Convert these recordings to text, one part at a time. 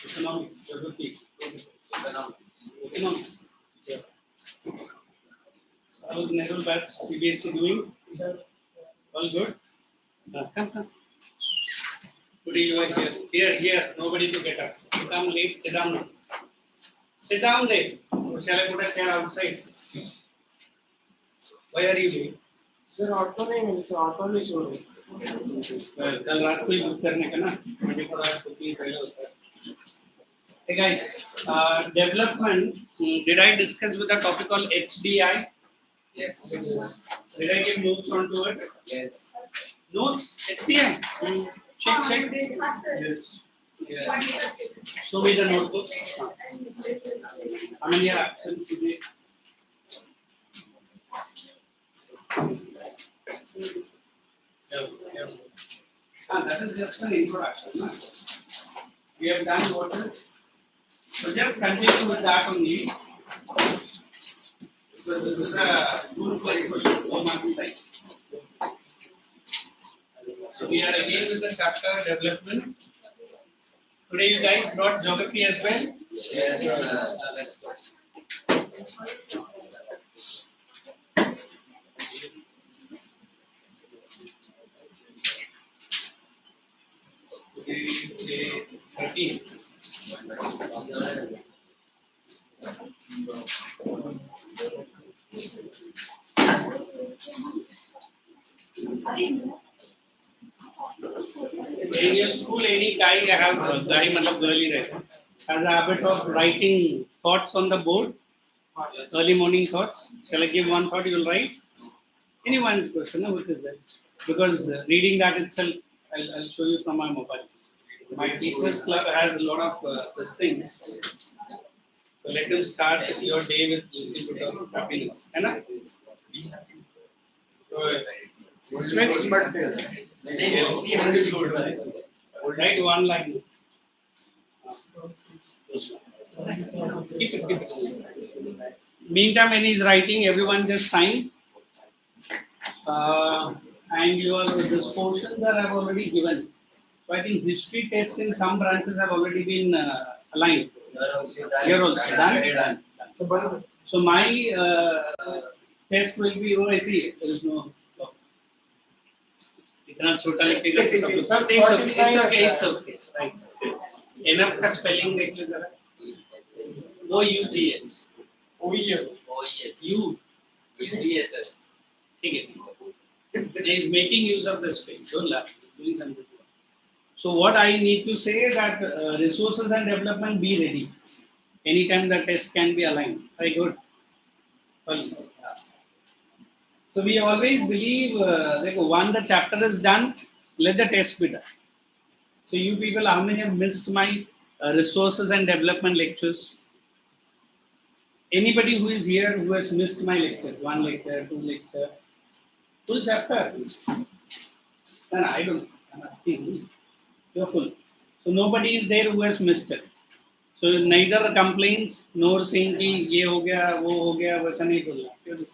Economics, geography, economics. Yeah. How is Nehru batch CBSE doing? All good? Come. Today you are here. Here. Nobody to get up. You come late. Sit down now. Sit down there. Or shall I put a chair outside? Why are you late? Sir auto नहीं मिली sir auto नहीं छोड़ रही कल रात को ही book करने का ना 24 hours बुकिंग पहले होता है. Hey guys, development. Did I discuss with the topic called HDI? Yes. Did I give notes onto it? Yes. Notes HDI. Check. Yes. Yeah. Show me the notebook. How many are absent today? Yeah. That is just an introduction. Na? We have done what is. So just continue with that only. So this is a full fledged question, 4 marks time. So we are again with the chapter development. Today you guys brought geography as well? Yes, let's go. Day 13. In your school, any guy मतलब girl ही रहता है, has a habit of writing thoughts on the board, early morning thoughts. Shall I give one thought you will write? Any one question, no? What is that? Because reading that itself, I'll show you from my mobile. My teachers club has a lot of these things. So let them start your day with a little bit of happiness. है ना? Switch, but write one line. Keep it. Meantime, when he's writing, everyone just sign. And this portions are have already given. So I think history tests in some branches have already been aligned. Here also done. So my test will be OIC. There is no. इतना छोटा लिखेगा तो सब it's okay. Right. Enough का spelling देख लो जरा. OUGH. U. Yes. ठीक है. He is making use of the space. Don't laugh. He's doing something. So what I need to say is that resources and development be ready. Anytime the test can be aligned. Very good. Well, so we always believe, like one the chapter is done, let the test be done. So you people, how many have missed my resources and development lectures? Anybody who is here who has missed my lecture, one lecture, two lecture, full chapter? No, I don't. I'm asking. You're full. So nobody is there who has missed it. So neither complaints nor saying कि ये हो गया वो हो गया वैसा नहीं बोलना.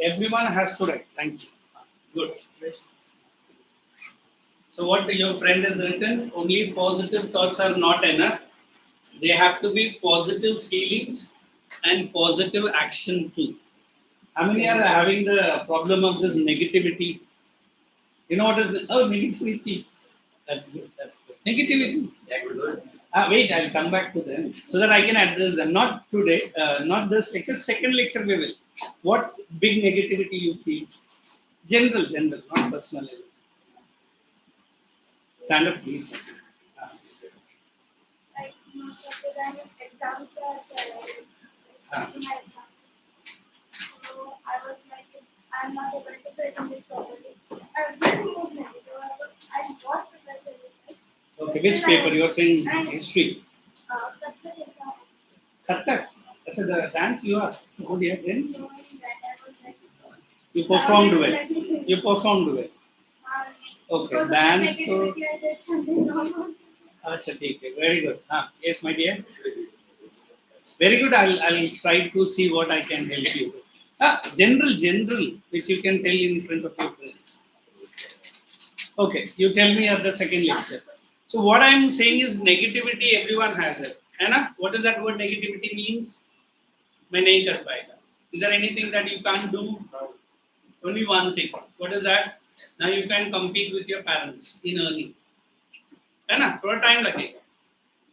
Everyone has to write. Thank you. Good. So what your friend has written, only positive thoughts are not enough. They have to be positive feelings and positive action too. How many are having the problem of this negativity? You know what is negativity? That's good. That's good. Negativity. Excellent. Wait, I'll come back to them so that I can address them. Not today, not this lecture. Second lecture we will. What big negativity you feel? General, not personal. Stand up, please. Like most of the time exams are starting my exams. So I was like, I'm not able to present it properly. Everything was negative. I was prepared to listen. Okay, which paper you are saying? History. Kathak exam. Kathak. That's the dance you are. Oh dear. Then So in that I was like, you performed well. You performed well. Okay, because of dance. the So. negativity, I did something wrong. Acha, ठीक है. Very good. Yes, my dear. Very good. I'll try to see what I can help you. General, which you can tell in front of your friends. Okay, you tell me at the second lecture. So what I am saying is negativity. Everyone has it. है ना? What does that word negativity means? मैं नहीं कर पाएगा. Is there anything that you can't do? Only one thing. What is that? Now you can compete with your parents in earning. है ना? थोड़ा time लगेगा.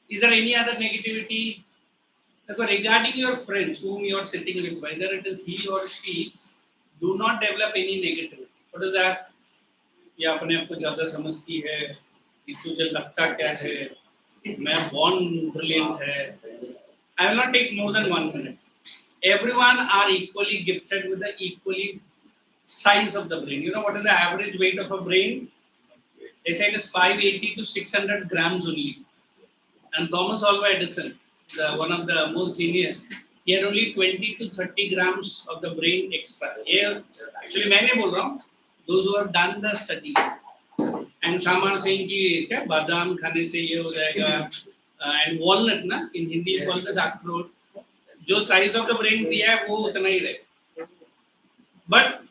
Is there any other negativity? Regarding your friends whom you are sitting with, whether it is he or she, do not develop any negativity. What is that? ये अपने आप को ज़्यादा समझती है, तुझे लगता क्या है, मैं born brilliant है. I will not take more than 1 minute. Everyone are equally gifted with the equally size of the brain. You know what is the average weight of a brain? They say it is 580 to 600 grams only. And Thomas Alva Edison, one of the most genius, he had only 20 to 30 grams of the brain extra. Yeah, actually, मैं नहीं बोल रहा हूँ. Those who have done the studies, and some are saying कि क्या बादाम खाने से ये हो जाएगा, and walnut ना in Hindi called as अखरोट, जो size of the brain दिया है वो उतना ही रहे. But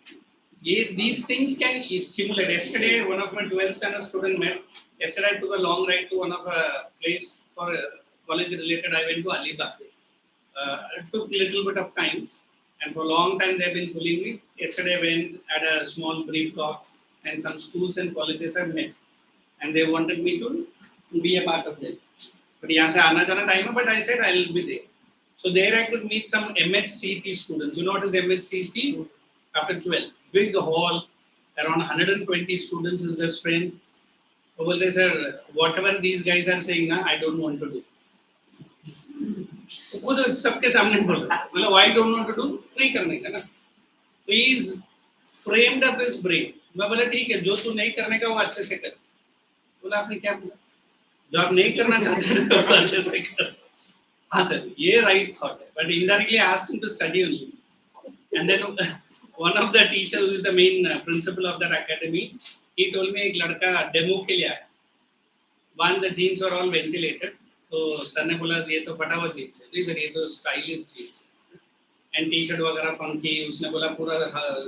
these things can stimulate. Yesterday, one of my 12th standard student met. Yesterday, I took a long ride to one of a place for college related. I went to Alibag. It took a little bit of time, and for a long time they've been pulling me. Yesterday, I went at a small brief talk, and some schools and colleges I met, and they wanted me to be a part of them. But यहाँ से आना जाना time है, but I said I'll be there. So there I could meet some MHCT students. You know what is MHCT? After 12, big hall, around 120 students is just friend. So they said, whatever these guys are saying, na, I don't want to do. So खुद सबके सामने बोला, मतलब why don't want to do? नहीं करने का ना. So he's framed up his brain. मैं बोला ठीक है, जो तू नहीं करने का वो अच्छे से कर. बोला आपने क्या बोला? जो आप नहीं करना चाहते थे वो अच्छे से कर. हाँ सर, ये right thought है. But indirectly I asked him to study only. And then one of the teachers who is the main principal of that academy, he told me एक लड़का demo के लिए आया. One, the jeans were all ventilated. तो sir ने बोला ये तो फटा हुआ जीन्स है. नहीं सर ये तो स्टाइलिश जीन्स है. एंड टी शर्ट वगैरह फंकी. उसने बोला पूरा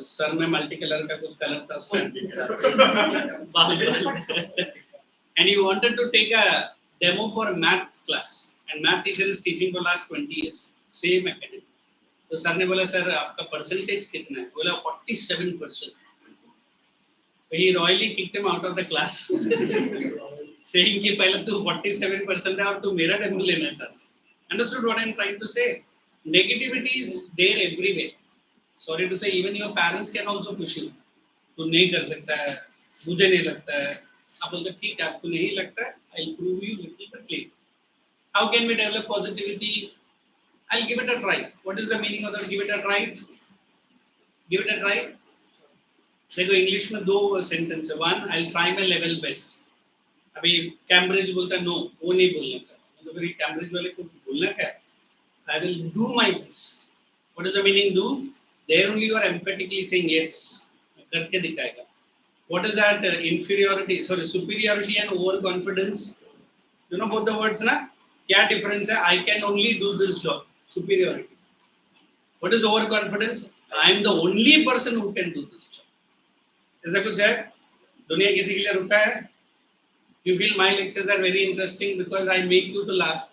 सर में मल्टी कलर का कुछ कलर था उसका. And he wanted to take a demo for a math class. And math teacher is teaching for last 20 years. Same academy. तो सर ने बोला सर आपका परसेंटेज कितना है? बोला 47%. He royally kicked him out of the class, saying कि पहले तू 47% है और तू मेरा डेमो लेना चाहता है. Understood what I am trying to say? Negativity is there everywhere. Sorry to say, even your parents can also push you. तू नहीं कर सकता है, मुझे नहीं लगता है. आप बोलते ठीक है, आपको नहीं लगता है, I'll prove you little bit later. How can we develop positivity? I'll give it a try. What is the meaning of that? Give it a try. Give it a try. देखो इंग्लिश में दो sentence है. One, I'll try my level best. अभी Cambridge बोलता है no, वो नहीं बोलने का, तो फिर कैम्ब्रिज वाले को बोलना क्या है? I will do my best. What is the meaning do? There only you are emphatically saying yes. करके दिखाएगा. What is that inferiority? Sorry, superiority and overconfidence. You know both the words ना? क्या difference है? I can only do this job. Superiority. What is overconfidence? I am the only person who can do this job. ऐसा कुछ है? दुनिया किसी के लिए रुका है? You feel my lectures are very interesting because I make you to laugh,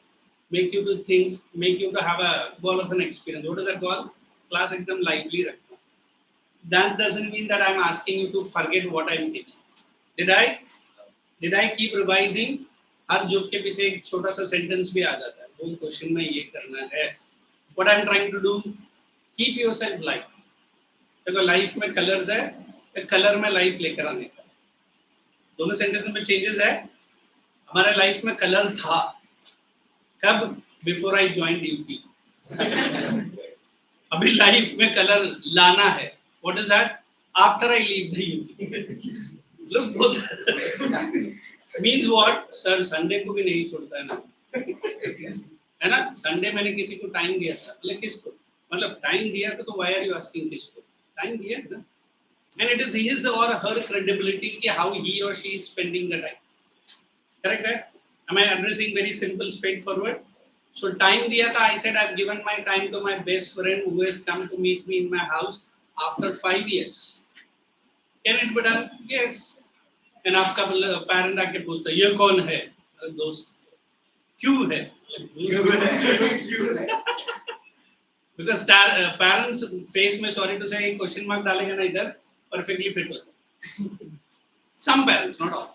make you to think, make you to have a goal of an experience. What is that goal? Class एकदम lively रखता हूँ. That doesn't mean that I'm asking you to forget what I'm teaching. Did I keep revising? Her joke के पीछे एक छोटा सा sentence भी आ जाता है. वो क्वेश्चन में ये करना है. What I'm trying to do? Keep yourself light. देखो लाइफ में कलर्स है, कलर में लाइफ लेकर आने का. दोनों सेंटेंस में चेंजेस है. हमारे लाइफ में कलर था. कब? Before I join UP. अभी लाइफ में कलर लाना है. What is that? After I leave the UP. Look both means what? Sir Sunday को भी नहीं छोड़ता है ना, है ना? संडे मैंने किसी को टाइम दिया था. बोले किसको? मतलब टाइम दिया तो व्हाई आर यू आस्किंग किसको? टाइम दिया ना. And it is his or her credibility कि how he or she is spending the time. Correct है? Am I addressing very simple, straightforward? So time दिया था. I said I've given my time to my best friend who has come to meet me in my house after 5 years. Can it be done? Yes. And आपका parent आके पूछता है ये कौन है? दोस्त. क्यों है? Because parents face में sorry to say question mark डालेगा ना इधर perfectly fit होता है. Some parents, not all.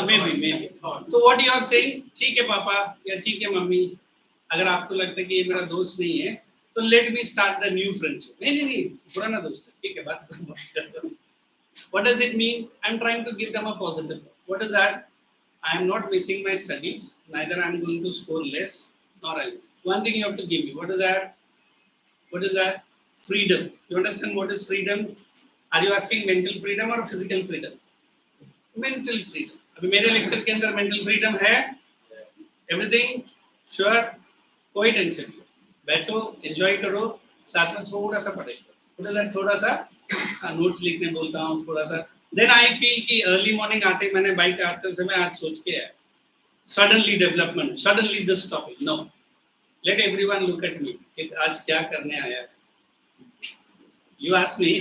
Maybe. तो what you are saying? ठीक है पापा या ठीक है मम्मी, अगर आपको लगता है कि ये मेरा दोस्त नहीं है तो let me start the new friendship. नहीं पुराना दोस्त है. ठीक है बात करता हूँ. What does it mean? I'm trying to give them a positive. What is that? I am not missing my studies. Neither I am going to score less, nor I will. One thing you have to give me. What is that? What is that? Freedom. You understand what is freedom? Are you asking mental freedom or physical freedom? Mental freedom. अभी मेरे lecture के अंदर mental freedom है. Everything sure. कोई tension नहीं. बैठो, enjoy करो, साथ में थोड़ा सा पढ़ो. What is that? थोड़ा सा नोट्स लिखने बोलता हूँ थोड़ा सा. Then I feel कि early morning आते मैंने बाइक आते समय आज सोच के आया. Suddenly development. Suddenly this topic. No. Let everyone look at me. कि आज क्या करने आया है? You ask me.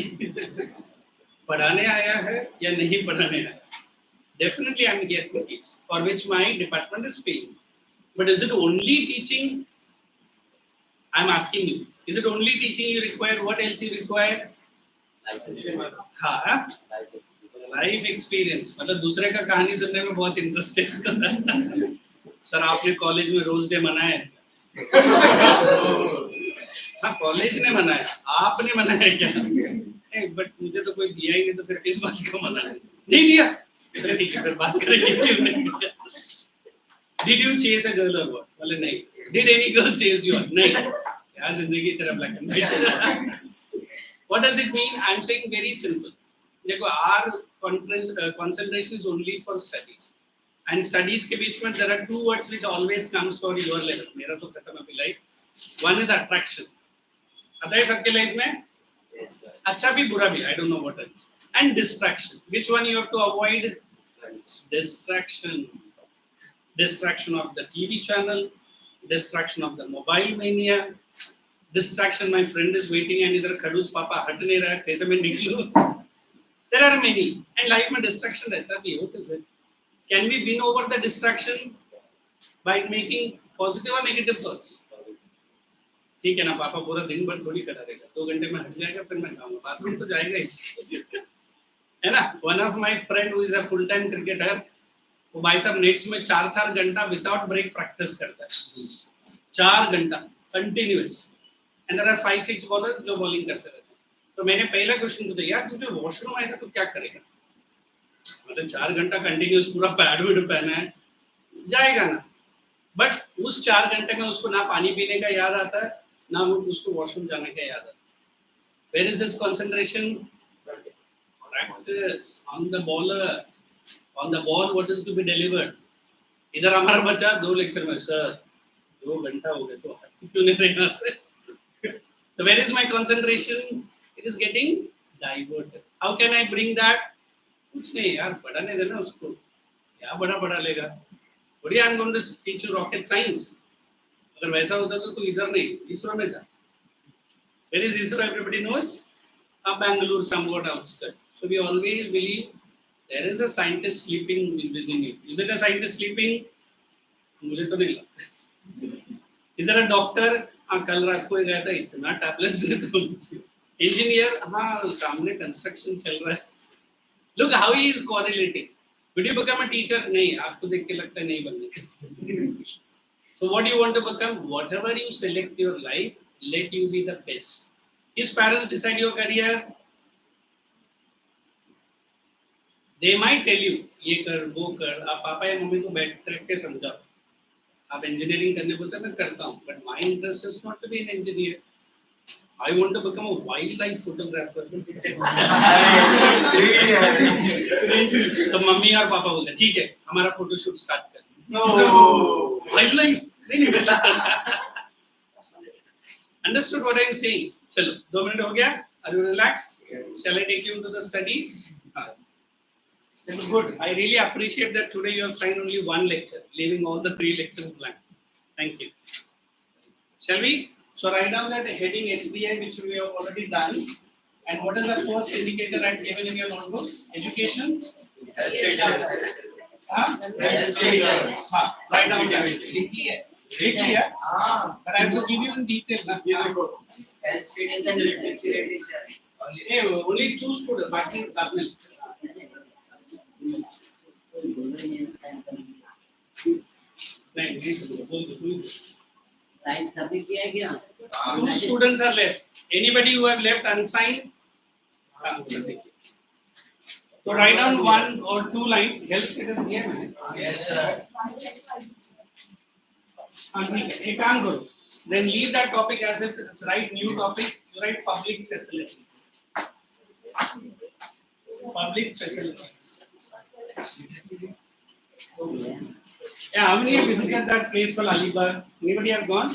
पढ़ाने आया है या नहीं पढ़ाने आया? Definitely I am here to teach, for which my department is paying. But is it only teaching? I am asking you. Is it only teaching you require? What else you require? हाँ, life experience. मतलब दूसरे का कहानी सुनने में बहुत interest है. Sir आपने कॉलेज में रोज डे मनाया है? हाँ कॉलेज ने मनाया, आपने मनाया क्या? बट मुझे तो कोई दिया ही नहीं, तो फिर इस बात का मनाया नहीं दिया. चलो ठीक है फिर बात करेंगे क्यों नहीं दिया. Did you chase a girl or what? बोले नहीं. Did any girl chase you? नहीं. क्या जिंदगी तेरा black and white. What does it mean? I'm saying very simple. देखो our concentration is only for studies. And studies के बीच में there are two words which always comes for your level. मेरा तो खत्म अभी life. One is attraction. आता है सबके लाइफ में? Yes, sir. अच्छा भी बुरा भी. I don't know what else. And distraction. Which one you have to avoid? Distraction. Distraction of the TV channel. Distraction of the mobile mania. Distraction. My friend is waiting and इधर खड़ूस पापा हट नहीं रहा है. कैसे मैं निकलूं? There are many. And life में distraction रहता भी. What is it? Can we win over the distraction by making positive or negative thoughts? ठीक है ना पापा पूरा दिन भर थोड़ी करा देगा. 2 घंटे में हट जाएगा फिर मैं खाऊंगा. बाथरूम तो जाएगा ही. है ना? One of my friend who is a full time cricketer, वो भाई साहब नेट्स में 4-4 घंटा विदाउट ब्रेक प्रैक्टिस करता है. 4 घंटा continuous. And there are 5-6 bowlers जो बॉलिंग करते रहते हैं. तो मैंने पहला क्वेश्चन पूछा यार तुझे वॉशरूम आएगा तो क्या करेगा? मतलब 4 घंटा कंटिन्यूअस पूरा पैड वैड पहना है, जाएगा ना. बट उस 4 घंटे में उसको ना पानी पीने का याद आता है ना उसको वॉशरूम जाने का याद आता है. Where is his concentration? Practice on the bowler. On the ball, what is to be delivered? इधर हमारा बच्चा 2 लेक्चर में सर 2 घंटा हो गया तो हट क्यों नहीं रहे यहाँ से? So where is my concentration? It is getting diverted. How can I bring that? कुछ नहीं यार पढ़ाने देना उसको क्या बड़ा पढ़ा लेगा थोड़ी I am going to teach you rocket science अगर वैसा होता तो इधर नहीं इसरो में जा Where is ISRO? Everybody knows. Bangalore, somewhat outskirts. So we always believe there is a scientist sleeping within you. Is it a scientist sleeping? मुझे तो नहीं लगता. Is there a doctor? हाँ कल रात को गया था इतना टैबलेट्स देता मुझे. Engineer हाँ सामने construction चल रहा है. Look how he is correlating. Would you become a teacher? नहीं आपको देख के लगता है नहीं बनने. So what do you want to become? Whatever you select your life, let you be the best. His parents decide your career. They might tell you, ये कर, वो कर. आप पापा या मम्मी को बैठ के समझाओ. आप engineering करने बोलते हैं मैं करता हूँ. But my interest is not to be an engineer. I want to become a wildlife photographer. तो मम्मी और पापा बोलते हैं ठीक है हमारा फोटोशूट स्टार्ट कर. No. Wildlife. नहीं. Understood what I am saying? चलो 2 minute हो गया. Are you relaxed? Yes. Shall I take you into the studies? Good. I really appreciate that today you have signed only 1 lecture, leaving all the 3 lectures blank. Thank you. Shall we? So write down that heading HDI which we have already done. And what is the first indicator I have given in your notebook? Education? Write down that. Clear? But I have to give you in detail. Health status and literacy register. Only 2 students. बाकी दाखिल. नहीं. Science submit किया क्या? 2 students are left. Anybody who have left unsigned? So write down 1 or 2 lines. Health status दिया मैंने. Yes, sir. You can't go. Then leave that topic as if it's write new topic. You write public facilities. Public facilities. Yeah, how many have visited that place called Alibag? Anybody have gone?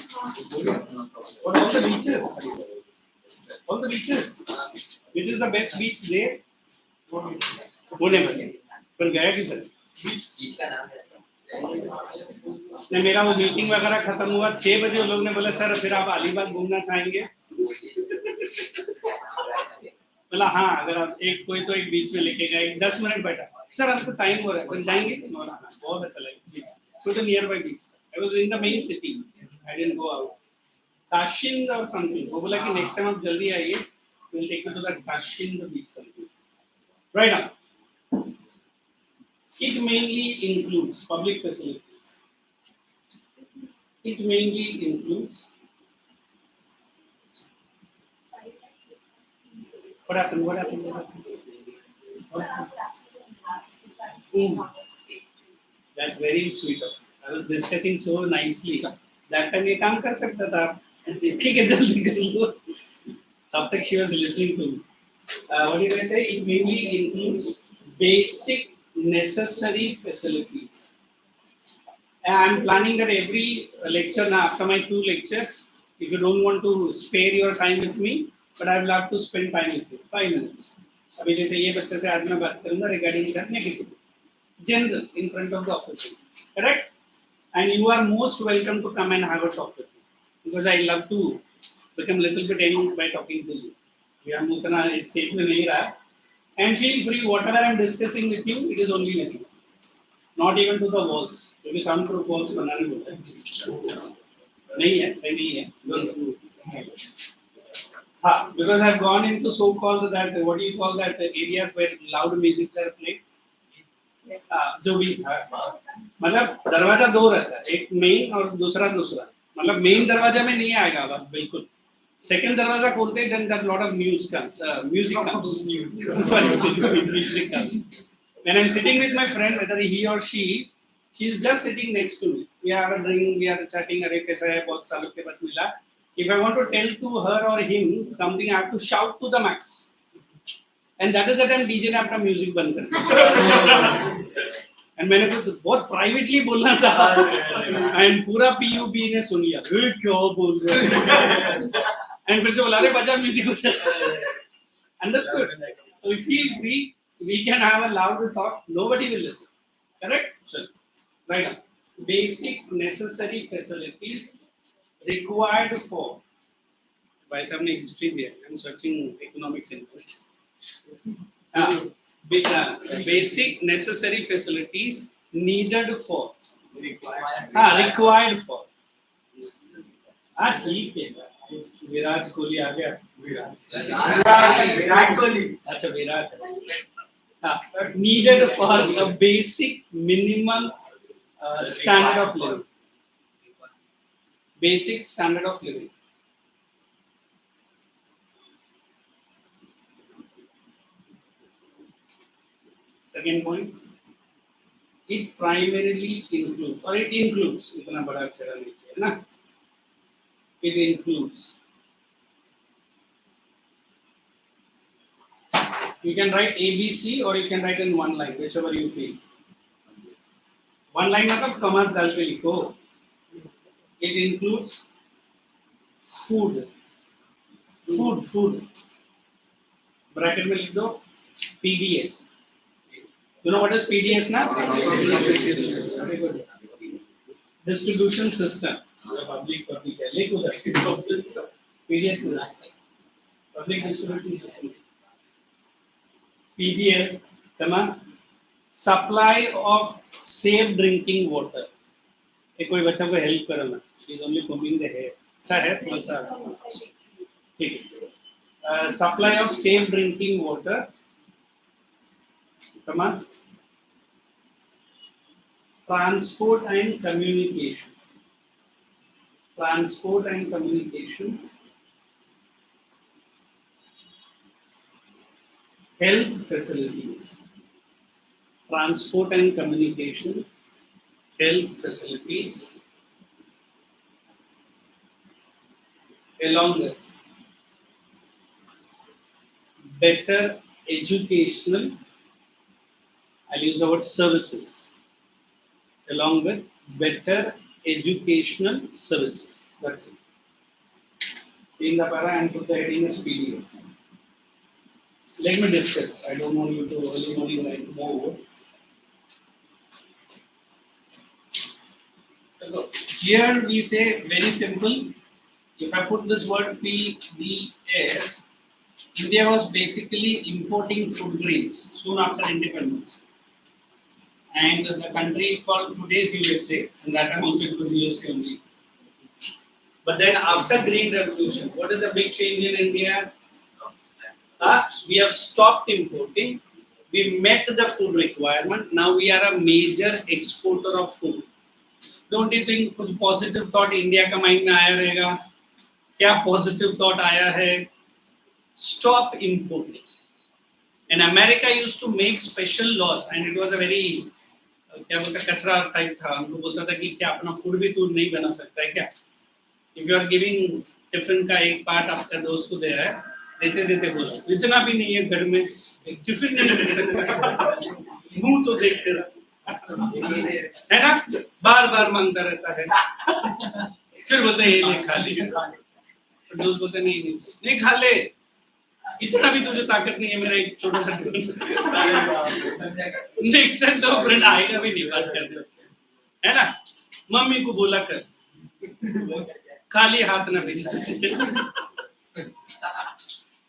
What all the beaches? All the beaches. Which is the best beach there? Whatever. पर गया किधर? इसका नाम है ने मेरा वो meeting वगैरह खत्म हुआ 6 बजे लोग ने बोला सर फिर आप अलीबाग घूमना चाहेंगे बोला हाँ अगर आप एक कोई तो एक बीच में लेके गए 10 मिनट बैठा सर हमको टाइम हो रहा है फिर जाएंगे बहुत अच्छा लगा तो nearby beach I was in the main city I didn't go out Kashid और समथिंग वो बोला कि नेक्स्ट टाइम आप जल्दी आइए will take you to the Kashid beach something right now It mainly includes public facilities. It mainly includes. What happened? What happened? What happened? That's very sweet of you. I was discussing so nicely. That time ये काम कर सकता था. ठीक है जल्दी कर लो. तब तक she was listening to me. What did I say? It mainly includes basic necessary facilities. And I am planning that every lecture now after my 2 lectures, if you don't want to spare your time with me, but I will have to spend time with you 5 minutes. अभी जैसे ये बच्चे से आज मैं बात करूँगा regarding करने किसी general in front of the officer, correct? And you are most welcome to come and have a talk with me because I love to become little bit young by talking to you. ये हम उतना stage में नहीं रहा. And feel free, whatever I am discussing with you, it is only with you. Not even to the walls. क्योंकि soundproof walls बनाने बोलते हैं. नहीं है, सही नहीं है. हाँ, because I have gone into so-called that what do you call that areas where loud music are played. जो भी मतलब दरवाजा 2 रहता है, एक मेन और दूसरा. मतलब मेन दरवाजा में नहीं आएगा बस बिल्कुल. Second दरवाजा खोलते ही then that lot of music comes. Sorry, music comes. When I'm sitting with my friend, whether he or she is just sitting next to me. We are drinking, we are chatting. अरे कैसा है बहुत सालों के बाद मिला. If I want to tell to her or him something, I have to shout to the max. And that is the time DJ ने अपना म्यूजिक बंद कर दिया एंड मैंने कुछ बहुत प्राइवेटली बोलना चाहा एंड पूरा पीयूबी ने सुन लिया ए क्या बोल रहे एंड फिर से बोला अरे बजा music understood so if we can have a loud talk nobody will listen correct sir right basic necessary facilities required for भाई साहब ने हिस्ट्री दिया I am searching economics in basic necessary facilities needed for required for ठीक है विराट कोहली आ गया विराट कोहली अच्छा Virat needed for the basic minimal standard of living basic standard of living second point it primarily includes or it includes इतना बड़ा अक्षर नीचे है ना it includes you can write ABC or you can write in one line whichever you feel one line मतलब commas डाल के लिखो it includes food bracket में लिख दो PDS you know what is PDS now distribution system public है लिख उधर PDS public distribution system PDS तमाम supply of safe drinking water एक कोई बच्चा को हेल्प करो ना she is only combing the hair अच्छा है थोड़ा सा ठीक है supply of safe drinking water तमाम transport and communication health facilities transport and communication health facilities along with better educational I'll use the word services along with better educational services that's it see in the para and put the heading as PDS let me discuss I don't want you to early morning write more so here we say very simple if I put this word PDS India was basically importing food grains soon after independence and the country called today's USA and that time also it was USA only but then after Green Revolution what is a big change in India we have stopped importing we met the food requirement now we are a major exporter of food don't you think कुछ positive thought India का mind में आया रहेगा क्या positive thought आया है stop importing and America used to make special laws and it was a very क्या बोलता कचरा टाइप था हमको बोलता था कि क्या अपना फूड भी तू नहीं बना सकता है क्या if you are giving tiffin का एक पार्ट आपका दोस्त को दे रहा है देते बोलो इतना भी नहीं है घर में एक टिफिन नहीं दे सकता मुंह तो देखते रह है ना बार मांगता रहता है फिर बोलते हैं ये ले खा ली फिर दोस्त बोलते नहीं खा ले इतना भी तुझे ताकत नहीं है मेरा एक छोटा सा नेक्स्ट टाइम तो फ्रेंड आएगा भी नहीं बात करने है ना मम्मी को बोला कर खाली हाथ ना भेज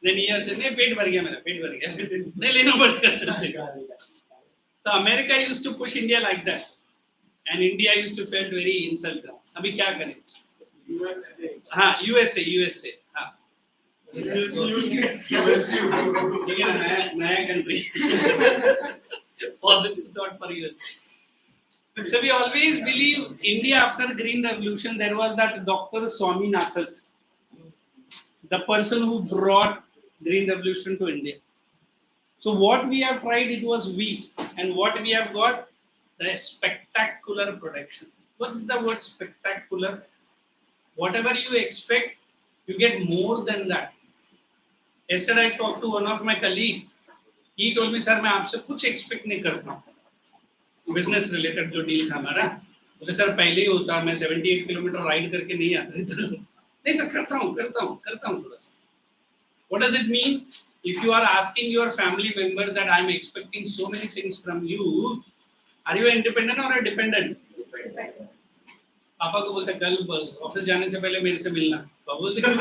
नहीं ईयर से नहीं पेट भर गया मेरा पेट भर गया नहीं लेना पड़ता तो America used to push India like that and India used to felt very insulted अभी क्या करें हाँ यूएसए हाँ नया country positive thought for US. So we always believe India after Green Revolution there was that Dr. Swaminathan, the person who brought Green Revolution to India. So what we have tried it was weak and what we have got the spectacular production. What's the word spectacular? Whatever you expect you get more than that. Yesterday I talked to one of my colleagues he told me sir मैं आपसे कुछ expect नहीं करता हूँ business related जो deal था हमारा मुझे सर पहले ही होता मैं 78 किलोमीटर राइड करके नहीं आता इधर नहीं सर करता हूँ थोड़ा सा what does it mean if you are asking your family member that I am expecting so many things from you are you independent or a dependent पापा को बोलते कल ऑफिस जाने से पहले मेरे से मिलना पापा बोलते क्यों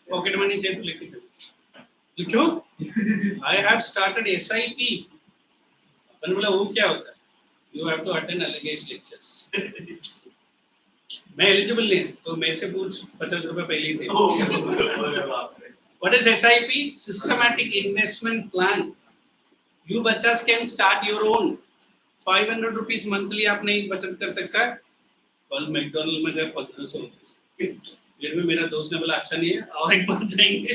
पॉकेट मनी चाहिए तो लेके चलो क्यों आई हैव स्टार्टेड SIP मैंने बोला वो क्या होता है यू हैव टू अटेंड एलिगेश लेक्चर्स मैं एलिजिबल नहीं तो मेरे से पूछ 50 रुपए पहले ही दे What is SIP? Systematic investment plan. You बच्चास can start your own. 500 rupees monthly आप नहीं बचत कर सकता है कल मैकडॉनल्ड में गए 1500 फिर भी मेरा दोस्त ने बोला अच्छा नहीं है और एक बार जाएंगे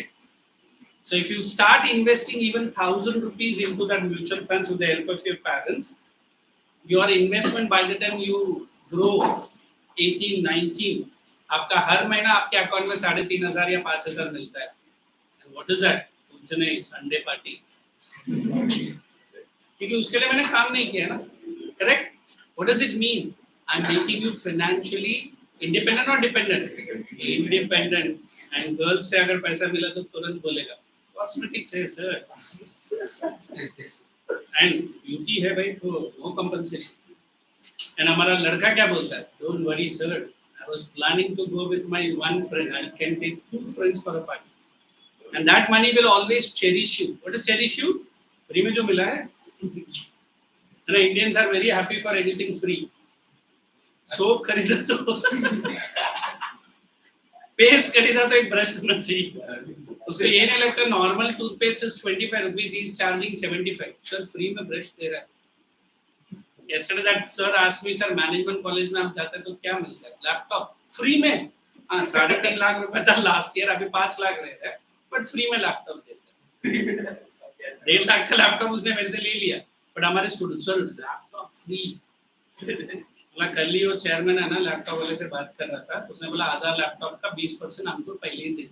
so if you start investing even 1000 rupees into that mutual funds with the help of your parents your investment by the time you grow 18 19 आपका हर महीना आपके अकाउंट में 3500 या 5000 मिलता है and what is that कुछ नहीं संडे पार्टी क्योंकि उसके लिए मैंने काम नहीं किया ना correct what does it mean I'm making you financially independent or dependent independent and girls से अगर पैसा मिला तो तुरंत बोलेगा cosmetics है sir and beauty है भाई तो no compensation and हमारा लड़का क्या बोलता है don't worry sir I was planning to go with my one friend I can take 2 friends for a party and that money will always cherish you what is cherish you free में जो मिला है and Indians are very happy for anything free soap खरीदा तो paste खरीदा तो एक brush होना चाहिए उसको ये नहीं लगता normal toothpaste is 25 rupees he is charging 75 sir free में ब्रश दे रहा है yesterday that sir asked me sir management college में हम जाते हैं तो क्या मिलता है लैपटॉप फ्री में हाँ 3.5 लाख रुपए था लास्ट ईयर अभी 5 लाख रहे थे बट फ्री में लैपटॉप देते हैं 1.5 लाख का लैपटॉप उसने मेरे से ले लिया बट हमारे स्टूडेंट सर लैपटॉप फ्री बोला कल ही वो चेयरमैन है ना लैपटॉप वाले से बात कर रहा था उसने बोला आधा लैपटॉप का 20% हमको पहले ही they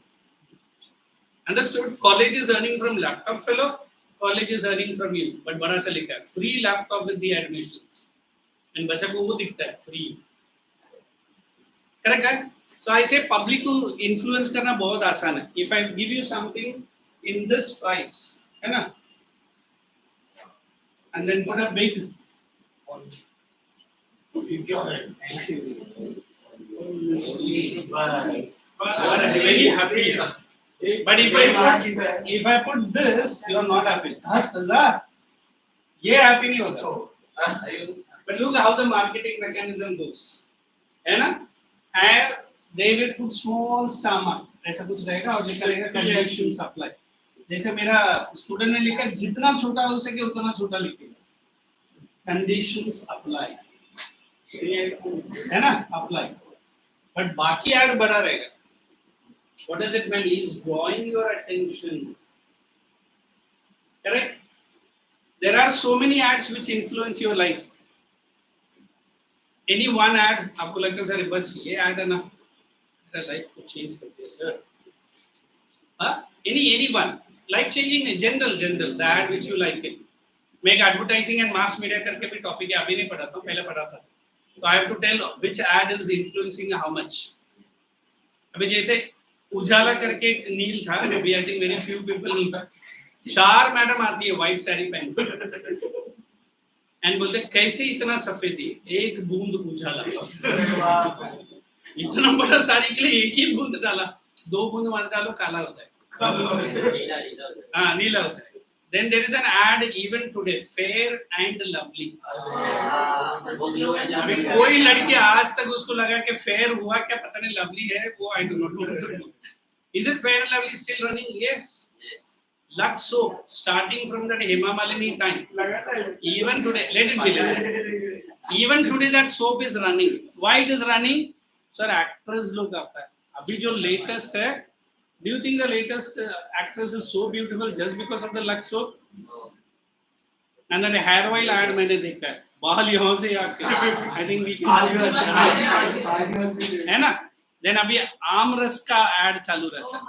understood college is earning from laptop fellow college is earning from you but बड़ा सा लिखा है free laptop with the admissions and बच्चा को वो दिखता है फ्री करेक्ट है सो आई से पब्लिक को इन्फ्लुएंस करना बहुत आसान है if I give you something in this price है ना and then put a big very happy but if I put this you are not happy ये happy नहीं होगा but look how the marketing mechanism goes है ना and they will put small star mark ऐसा कुछ रहेगा और लिखा रहेगा conditions apply जैसे मेरा स्टूडेंट ने लिखा जितना छोटा हो सके उतना छोटा लिखेगा conditions apply है ना अप्लाई बट बाकी ऐड बड़ा रहेगा what does it mean is drawing your attention correct there are so many ads which influence your life any one ad आपको लगता है सर बस ये ऐड है ना मेरा लाइफ को चेंज कर दिया सर हां any one life changing general the add which you like it मैं एडवर्टाइजिंग एंड मास मीडिया करके भी टॉपिक है अभी नहीं पढ़ाता हूं पहले पढ़ा था So I have to tell which ad is influencing how much. अभी जैसे उजाला करके एक नील था, अभी I think very few people 4 madam आती है व्हाइट साड़ी पहन एंड बोलते कैसे इतना सफेदी एक बूंद उजाला इतना बड़ा साड़ी के लिए एक ही बूंद डाला 2 बूंद मत डालो काला होता है हाँ नीला होता है Then there is an ad even today, fair and lovely. अभी कोई लड़की आज तक उसको लगा कि fair हुआ क्या पता नहीं lovely है वो I do not know. Is it fair and lovely still running? Yes. Yes. Lux soap starting from that Hema Malini time. Even today, let it be. Even today that soap is running. Why it is running? Sir, actors लोग आता है. अभी जो latest है. Do you think the latest actress is so beautiful just because of the Lux soap? And then hair oil ad मैंने देखा है बाल यहाँ से आके I think we can है ना then अभी आम रस का ad चालू रहता है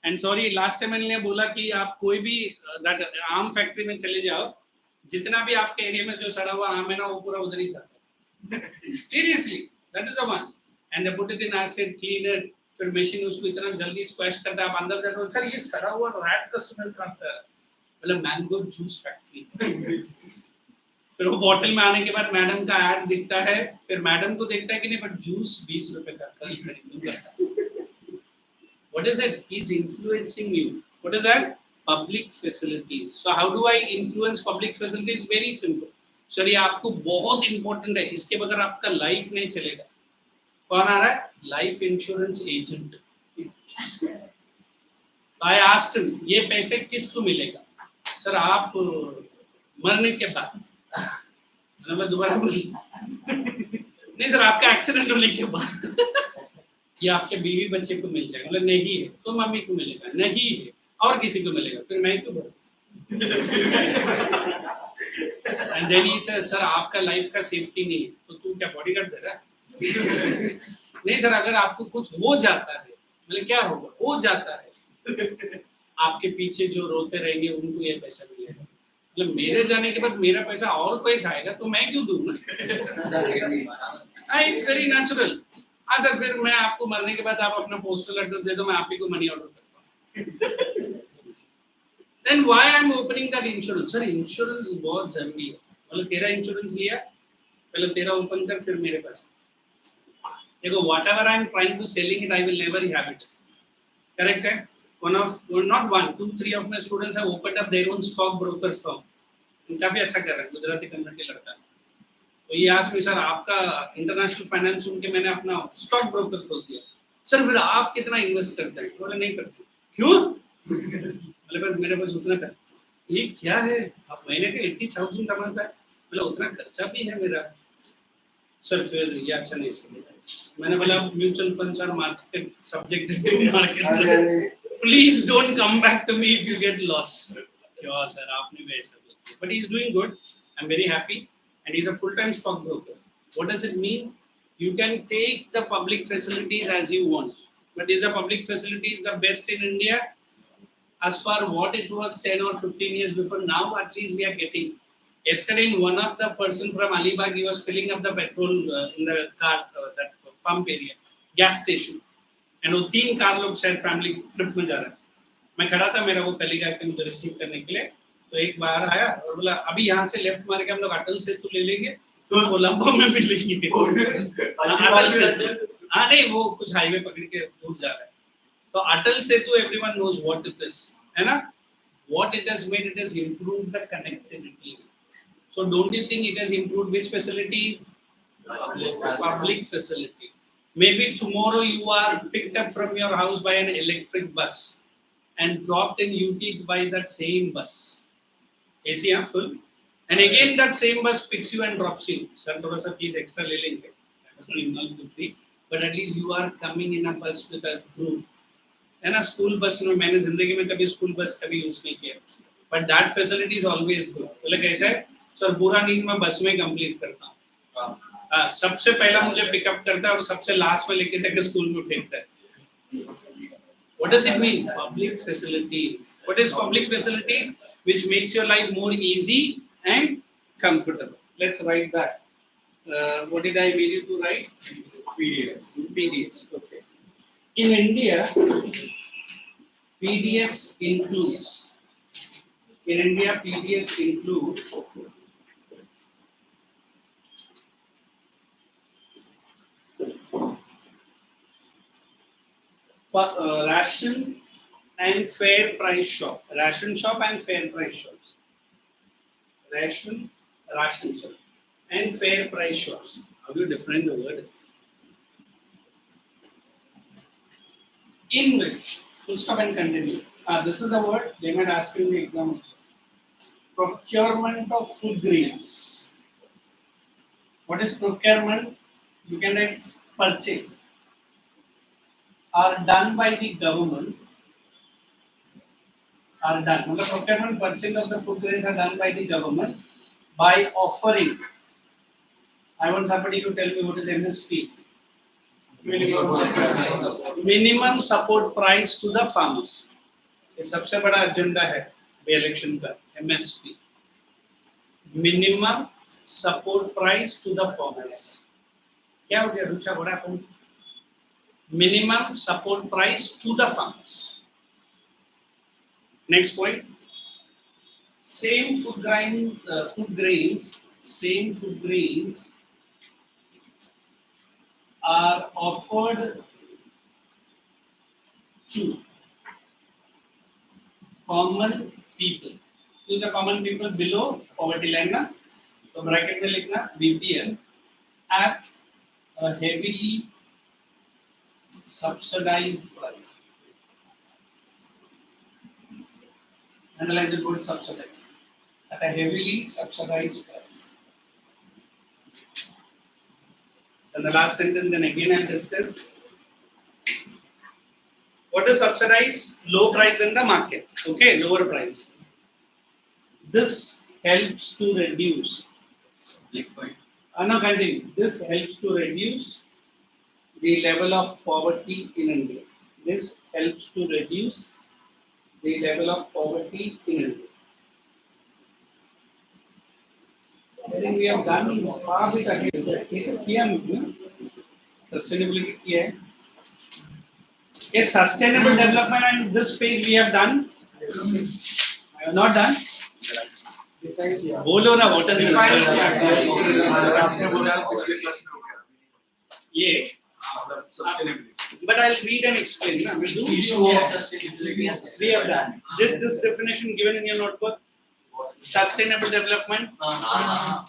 एंड सॉरी लास्ट टाइम मैंने बोला कि आप कोई भी दैट आम फैक्ट्री में चले जाओ, जितना भी आपके एरिया में जो सड़ा हुआ आम है ना वो पूरा उधर ही था. Seriously that is a one. And they put it in acid cleaner, फिर मशीन उसको इतना जल्दी स्क्वैश करता है, आप अंदर जाते हो सर ये सड़ा हुआ रैट का स्मेल ट्रांसफर है, मतलब मैंगो जूस फैक्ट्री. फिर वो बॉटल में आने के बाद मैडम का ऐड दिखता है, फिर मैडम को देखता है कि नहीं बट जूस 20 रुपए का कल खरीदूंगा. What is it? He's influencing you. What is that? Public facilities. So how do I influence public facilities? Very simple. Sir ये आपको बहुत इंपॉर्टेंट है, इसके बगैर आपका लाइफ नहीं चलेगा. कौन आ रहा है? Life insurance agent. I asked him, ये पैसे किसको मिलेगा? सर आप मरने के बाद. मैं दोबारा नहीं सर आपका एक्सीडेंट होने के बाद. ये आपके बीवी बच्चे को मिल जाएगा. मतलब नहीं है तो मम्मी को मिलेगा, नहीं है और किसी को मिलेगा, फिर मैं क्यों भरूं? एंड देन ही से सर आपका लाइफ का सेफ्टी नहीं है, तो तू क्या बॉडीगार्ड दे रहा है? नहीं सर अगर आपको कुछ हो जाता है, मतलब क्या होगा? हो जाता है, आपके पीछे जो रोते रहेंगे उनको ये पैसा मिलेगा. मतलब मेरे जाने के बाद मेरा पैसा और कोई खाएगा तो मैं क्यों दूं ना? It's very natural. हाँ सर फिर मैं आपको मरने के बाद आप अपना पोस्टल एड्रेस दे दो, मैं आप ही को मनी ऑर्डर करता हूँ. Then why I am opening that insurance? Sir insurance बहुत जरूरी है. मतलब तेरा इंश्योरेंस लिया, पहले तेरा ओपन कर फिर मेरे पास. देखो whatever I am trying to selling it I will never have it. Correct है? Not one two three of my students have opened up their own stock broker firm. काफी अच्छा कर रहा है, गुजराती कम्युनिटी लड़का है. तो ये आज में सर आपका इंटरनेशनल फाइनेंस सुन के मैंने अपना स्टॉक ब्रोकर खोल दिया. सर फिर आप कितना इन्वेस्ट करते हैं? बोले नहीं करते. क्यों? बोले बस मेरे पास उतना कर. ये क्या है? आप महीने के 80,000 कमाता है. बोले उतना खर्चा भी है मेरा. सर फिर ये अच्छा नहीं समझा. मैंने बोला mutual funds are market subject to market. Please don't come back to me if you get loss. क्या सर आपने भी ऐसा बोला. But he is doing good. I am very happy. And he's a full-time stockbroker. What does it mean? You can take the public facilities as you want, but is the public facilities the best in India? As far what it was 10 or 15 years before, now at least we are getting. Yesterday, one of the person from Alibag, he was filling up the petrol in the car, that pump area, gas station, and वो 3 car लोग शायद family trip में जा रहे हैं. मैं खड़ा था, मेरा वो कलीग आके मुझे रिसीव करने के लिए. तो एक बाहर आया और बोला अभी यहाँ से लेफ्ट मार के हम लोग अटल सेतु ले लेंगे, फिर कोलंबो में भी लेंगे. अटल सेतु, हाँ नहीं वो कुछ हाईवे पकड़ के दूर जा रहा है. तो Atal Setu everyone knows what it is, है ना? What it has made, it has improved the connectivity. So don't you think it has improved which facility? Public facility. Maybe tomorrow you are picked up from your house by an electric bus and dropped in UT by that same bus. AC है full, and again that same bus picks you and drops you. Sir थोड़ा सा fees extra ले लेंगे, but at least you are coming in a bus with a group. है ना? School bus में मैंने जिंदगी में कभी स्कूल बस कभी यूज नहीं किया, but that facility is always good. बोले कैसे है? सर पूरा नींद मैं बस में कंप्लीट करता हूँ. सबसे पहला मुझे पिकअप करता है और सबसे लास्ट में लेके जाके स्कूल में फेंकता है. What does it mean? Public facilities. What is public facilities? Which makes your life more easy and comfortable. Let's write that. What did I need you to write? PDS. PDS. Okay. In India, PDS includes. In India, PDS includes ration and fair price shop. Ration shop and fair price shops. Ration shop and fair price shops. How do you define the word? In which, full stop and continue. This is the word they might ask in the exam also. Procurement of food grains. What is procurement? You can write purchase. Are done by the government. Are done. The procurement purchasing of the food grains are done by the government by offering. I want somebody to tell me what is MSP. Minimum support price to the farmers, ये सबसे बड़ा agenda है election का, MSP, minimum support price to the farmers. क्या हो गया रुचा, बड़ा अपन minimum support price to the farmers. Next point, same same food grains are offered to common people. Who is the common people below poverty line ना, तो bracket में लिखना BPL at a heavily subsidized price. Underline the word subsidized. At a heavily subsidized price. And the last sentence, then again I'll discuss. What is subsidized? Low price than the market. Okay, lower price. This helps to reduce. Next point. No, continue. This helps to reduce the level of poverty in India. This helps to reduce the level of poverty in India. I think we have done far bit again. ये सब किया हमने, sustainability किया है. Yes, sustainable development and this phase we have done. I have not done. बोलो ना, what is ये? But I'll read and explain. Na, we'll do Issue of sustainability and we have done. This definition given in your notebook. Sustainable development,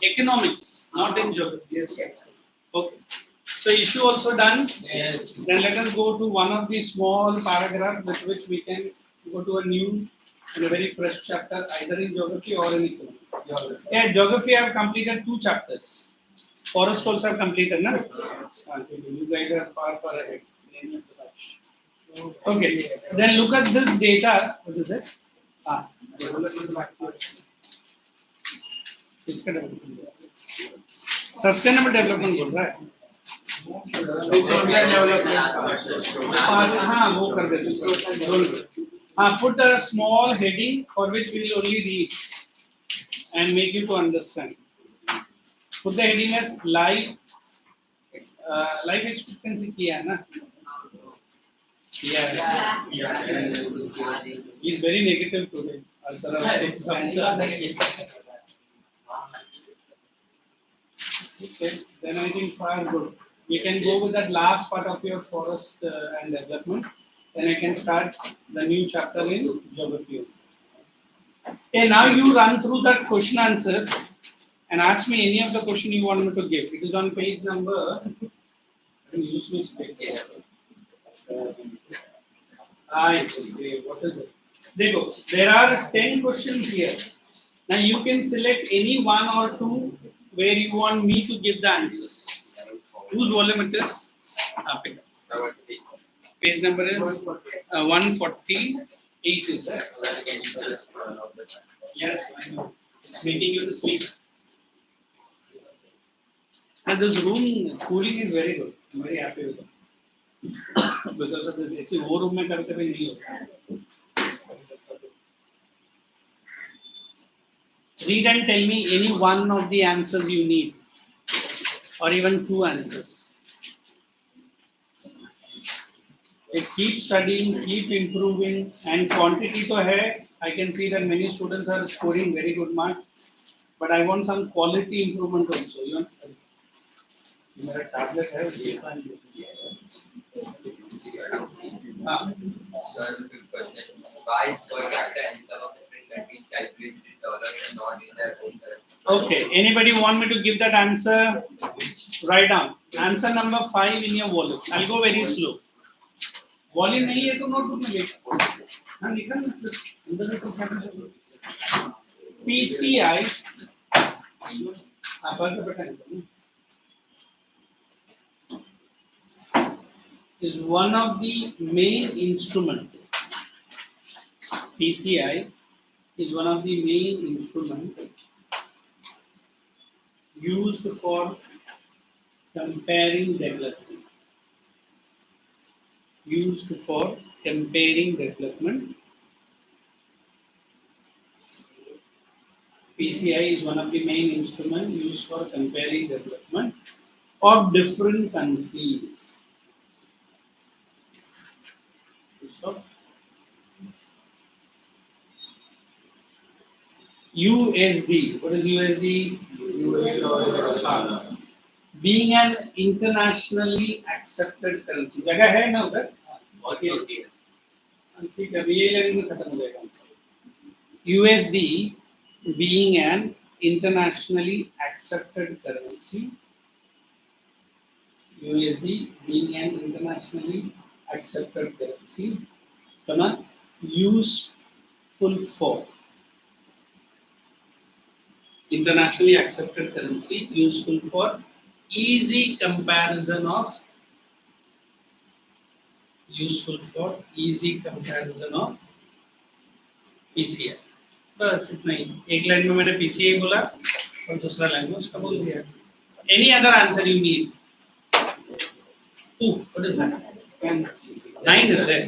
economics, not in geography. Yes. Okay. So issue also done. Yes. Then let us go to one of the small paragraph with which we can go to a new and a very fresh chapter, either in geography or in economics. Yeah, geography I have completed 2 chapters. Forest also have completed, na? You guys are far ahead. Okay. Then look at this data. What is it? Sustainable development बोल रहा है. हाँ वो कर देते. Put a small heading for which we will only read and make you to understand. Put the heading as life expectancy किया है ना? Yeah. He is very negative today. Okay, then I think far good. We can go with that last part of your forest and development. Then I can start the new chapter in geography. Okay, now you run through that question answers and ask me any of the question you want me to give. It is on page number. Use which page? What is it? There are 10 questions here. Now you can select any 1 or 2 where you want me to give the answers. Whose volume it is? Page number is 148. Is that? Yes, I know. It's making you to sleep. And this room cooling is very good. I'm very happy with it. Because of this AC, वो room में करते भी नहीं होता. Read and tell me any one of the answers you need, or even 2 answers. Keep studying, keep improving, and quantity to hai. I can see that many students are scoring very good marks, but I want some quality improvement also. You want? मेरा tablet है Sir, good question. Why is per capita income of different countries calculated in dollars and not in their own currency? Okay. Anybody want me to give that answer? Write down. Answer number 5 in your volume. I'll go very slow. Volume नहीं है तो notebook में लिख. हाँ लिखा ना. अंदर तो क्या करना? PCI. आप बात बताएं. Is one of the main instrument. PCI is one of the main instrument used for comparing development. used for comparing development. PCI is one of the main instruments used for comparing development of different countries. So, USD. What is USD? Being an internationally accepted currency. जगह है ना उधर? ठीक है, ये line में खत्म हो जाएगा. USD being an internationally accepted currency. USD being an internationally accepted currency. So, useful for internationally accepted currency, useful for easy comparison of PCI. बस इतना ही. एक लाइन में मैंने PCI बोला और दूसरा लाइन में उसका बोल दिया. Any other answer you need? What is that? 9 is there.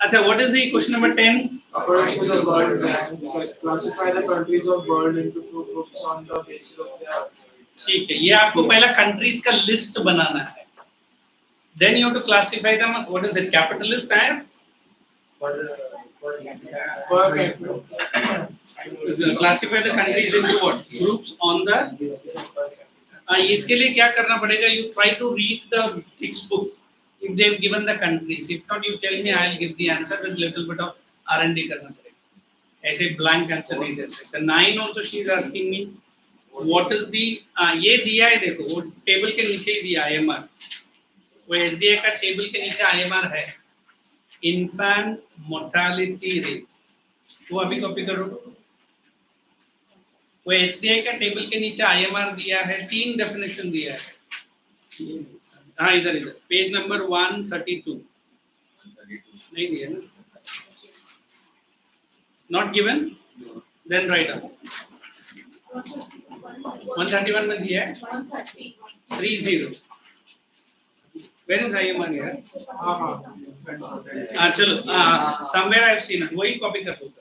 Acha, what is the question number 10? According to the World Bank, classify the countries of world into two groups on the basis of their. ठीक है, ये आपको पहला countries का list बनाना है. Then you have to classify them. What is it? Capitalist है? Classify the countries into what? Groups on the. इसके लिए क्या करना पड़ेगा? You try to read the textbook if they've given the countries. If not, you tell me, I'll give the answer with little bit of R&D करना पड़ेगा. ऐसे blank answer नहीं दे सकते. 9 also she is asking me, what is the ये दिया है देखो, वो टेबल के नीचे ही दिया IMR. वो SDA का टेबल के नीचे IMR है. Infant mortality rate. वो अभी कॉपी करो. वो HDI का टेबल के नीचे IMR दिया है, 3 डेफिनेशन दिया है. हाँ इधर पेज नंबर 132 नहीं दिया ना? Not given? Then write up. 131 में दिया है. 30. Where is IMR here? चलो somewhere I have seen it. वही कॉपी कर दो.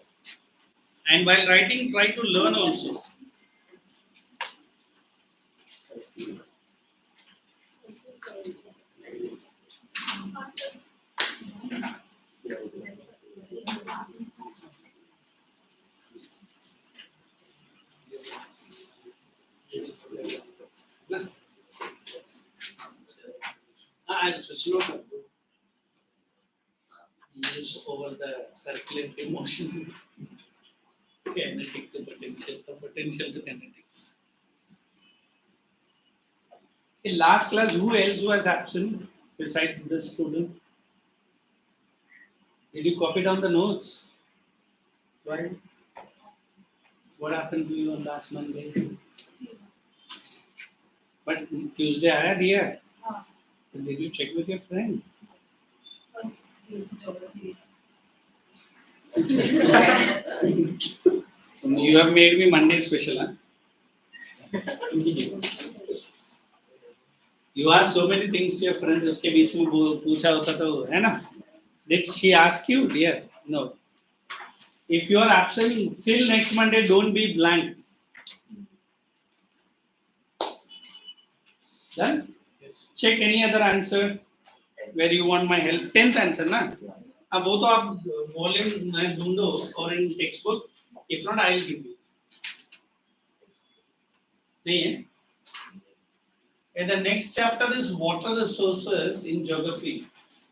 And while writing, try to learn also. Slow down. Use over the circulatory motion. Kinetic to potential, potential to kinetic. In last class, who else was absent besides this student? Did you copy down the notes? Right? What happened to you on last Monday? But Tuesday I had here. Did you check with your friend? You have made me Monday special, huh? You ask so many things to your friends. उसके बीच में पूछा होता तो है ना? Did she ask you, dear? No. If you are absent till next Monday, don't be blank. Done? Yes. Check any other answer where you want my help. 10th answer, ना? अब वो तो आप वॉल्यूम में ढूंढो और इन textbook. If not, I'll give you. नहीं है? And the next chapter is water resources in geography.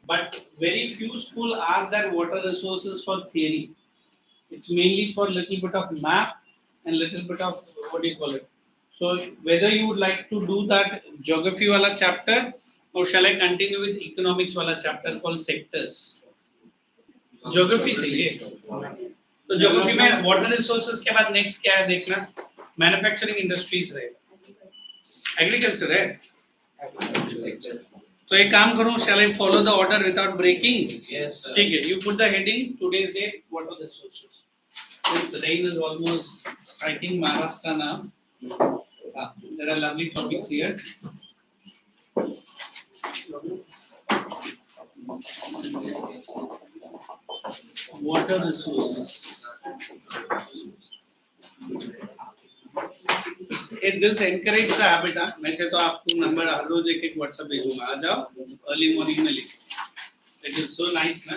But very few schools ask that water resources for theory. It's mainly for little bit of map and little bit of what do you call it. So whether you would like to do that geography wala chapter or shall I continue with economics wala chapter called sectors. Geography चाहिए. तो geography में water resources के बाद next क्या है देखना. Manufacturing industries रहेगा. Agriculture है. तो एक काम करूँ, shall I follow the order without breaking? Yes. ठीक है. You put the heading today's date. What are the resources? Since rain is almost striking Maharashtra now, there are lovely topics here. water resources. This encourage the habit. मैं चाहे तो आपको number हर रोज एक WhatsApp भेजूंगा. आ जाओ early morning में लिखो. It is so nice, na?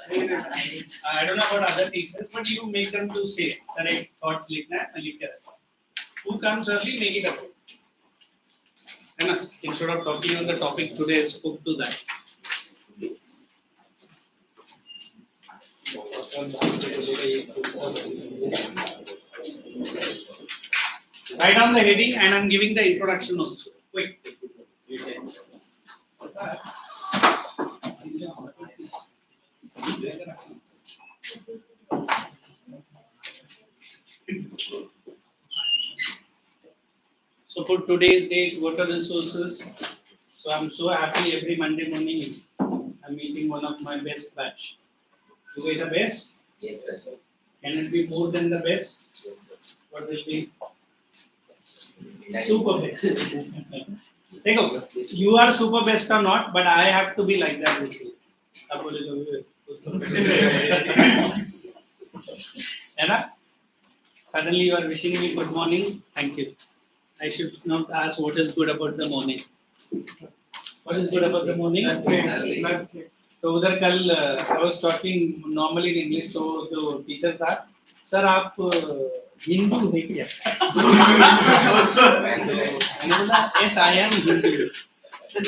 I don't know about other teachers, but you make them to say correct thoughts लिखना है, लिख के रखो. Who comes early, make it up. है ना? Instead of talking on the topic today, spoke to that. Write down the heading and I'm giving the introduction also. Quick. So for today's date, water resources. So I'm so happy every Monday morning I'm meeting one of my best batch. You guys are best? Yes, sir. Can it be more than the best? Yes, sir. What will be? Super best. देखो, you are super best or not, but I have to be like that with you. आप बोले है ना? Suddenly you are wishing me good morning. Thank you. I should not ask what is good about the morning. What is good about the morning? तो उधर कल I was talking normally in English, तो जो teacher था, sir आप हिंदू है क्या? मैंने बोला yes I am Hindu.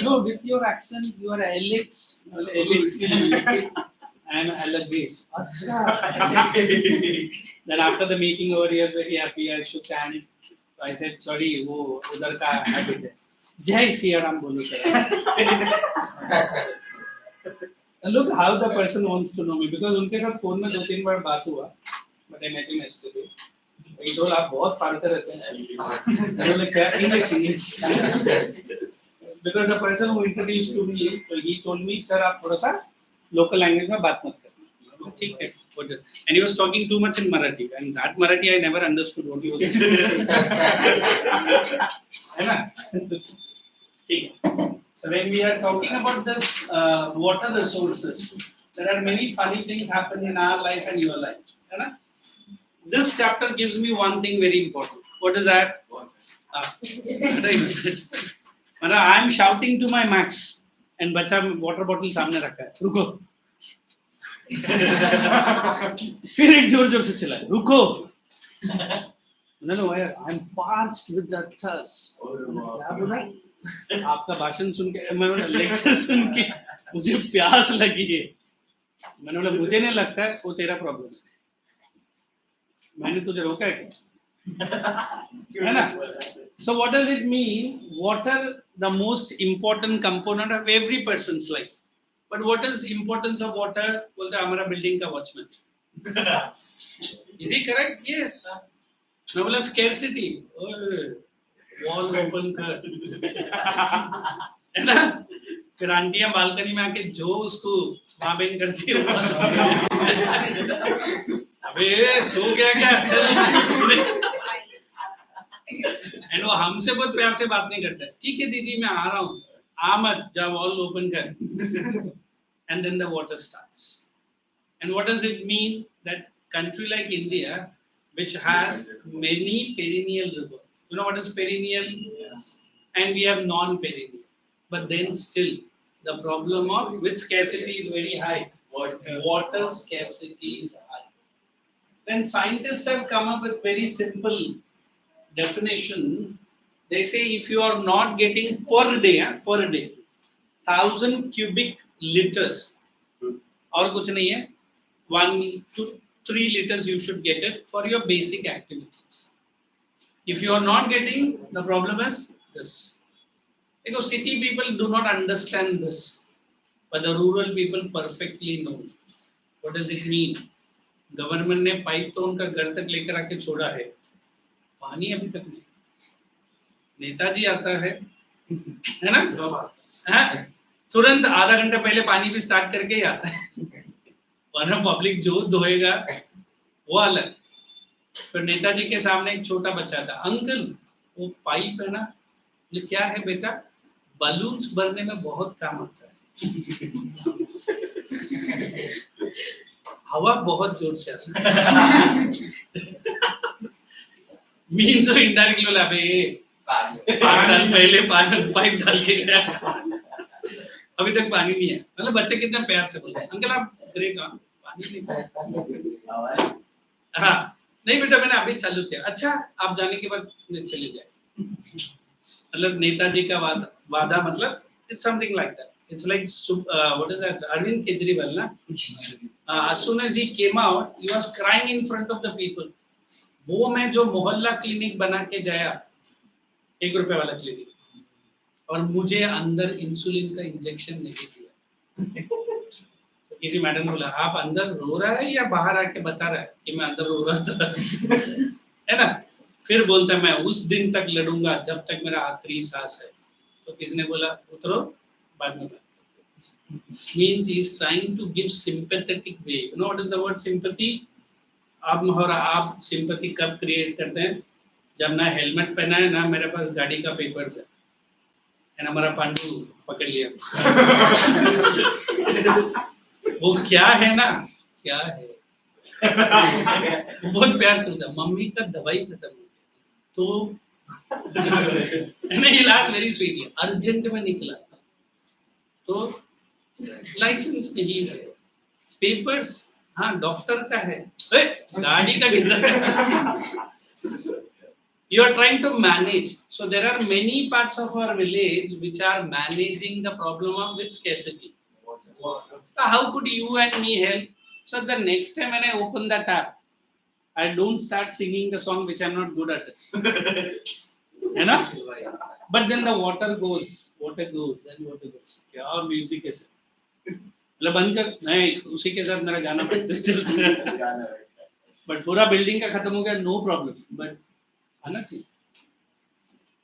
No, with your accent you are Alex. I am Alex. अच्छा. Then after the meeting over here, very happy. I shook hand. So I said sorry, वो उधर का habit है. जय सिया राम बोलो sir. Look how the person wants to know me because उनके साथ phone में 2-3 बार बात हुआ, but I met him yesterday. He told आप बहुत फाड़ते रहते हैं. I was like English. Because the person who introduced to me, he told me, sir आप थोड़ा सा local language में बात मत करो. ठीक है. And he was talking too much in Marathi, and that Marathi I never understood what he was saying. है ना? ठीक है. So when we are talking about this water resources, there are many funny things happen in our life and your life. Right? This chapter gives me one thing very important. What is that? I am shouting to my max and बच्चा water bottle सामने रखा है. रुको. फिर एक जोर से चिल्लाए. रुको. No, I am parched with that thirst. क्या बोला? आपका भाषण सुन के मैं बोला लेक्चर सुन के मुझे प्यास लगी है. मैंने बोला मुझे नहीं लगता है वो तेरा प्रॉब्लम है. मैंने तुझे रोका है क्या? है ना? So what does it mean? Water, the most important component of every person's life. But what is importance of water? बोलते हमारा बिल्डिंग का watchman. Is he correct? Yes. मैं बोला scarcity. वॉल ओपन कर. है ना? फिर आंटियां बालकनी में आके जो उसको वहां बेन करती है. अबे सो गया क्या? एंड वो हमसे बहुत प्यार से बात नहीं करता है. ठीक है दीदी मैं आ रहा हूँ. आ मत जा वॉल ओपन कर. And then the water starts. And what does it mean? That country like India, which has many perennial rivers. You know what is perennial? Yes. And we have non-perennial. But then still, the problem of which scarcity is very high. Water scarcity is high. Then scientists have come up with very simple definition. They say if you are not getting per day, 1,000 cubic liters, और कुछ नहीं है, 1 to 3 liters you should get it for your basic activities. If you are not getting, the problem is this. Because city people do not understand this, but the rural people perfectly know. What does it mean? Government ने pipe तो उनका घर तक लेकर आके छोड़ा है, पानी अभी तक नहीं. नेताजी आता है ना? हाँ? तुरंत आधा घंटा पहले पानी भी स्टार्ट करके ही आता है. वरना पब्लिक जो धोएगा वो अलग. फिर नेताजी के सामने एक छोटा बच्चा था. अंकल वो पाइप है ना? बोले क्या है बेटा? बलून्स भरने में बहुत काम आता है. हवा बहुत जोर से मीन्स ऑफ इनडायरेक्टली बोला अबे 5 साल पहले पाइप डाल के गया अभी तक पानी नहीं है। मतलब बच्चे कितने प्यार से बोलते हैं अंकल आप ग्रेट पानी नहीं। हाँ नहीं बेटा मैंने अभी चालू किया। अच्छा आप जाने के बाद चले जाए। मतलब नेताजी का वादा मतलब it's something like that. It's like what is that? Arvind Kejriwal, na? As soon as he came out, he was crying in front of the people. वो मैं जो मोहल्ला क्लिनिक बना के गया, 1 रुपए वाला क्लिनिक, और मुझे अंदर इंसुलिन का इंजेक्शन नहीं दिया। तो किसी मैडम ने बोला आप अंदर रो रहा है या बाहर आके बता रहा है कि मैं अंदर रो रहा था, है ना? फिर बोलता मैं उस दिन तक लड़ूंगा जब तक मेरा आखिरी सांस है। तो किसी ने बोला उतरो बाद में बात करते। Means he is trying to give sympathetic way. You know what is the word sympathy? आप sympathy कब create करते हैं? जब ना हेलमेट पहना है ना मेरे पास गाड़ी का पेपर्स है ना हमारा पांडू पकड़ लिया। वो क्या है ना क्या है वो बहुत प्यार से होता मम्मी का दवाई खत्म हो गया तो इलाज वेरी स्वीटली अर्जेंट में निकला तो लाइसेंस नहीं है पेपर्स हाँ डॉक्टर का है गाड़ी का किधर है। You are trying to manage. So there are many parts of our village which are managing the problem of with scarcity. So how could you and me help? So the next time when I open the tap, I don't start singing the song which I'm not good at it. You know? But then the water goes and water goes. क्या music है sir? मतलब बंद कर नहीं उसी के साथ मेरा गाना चलता है। But पूरा बिल्डिंग का खत्म हो गया no problem. But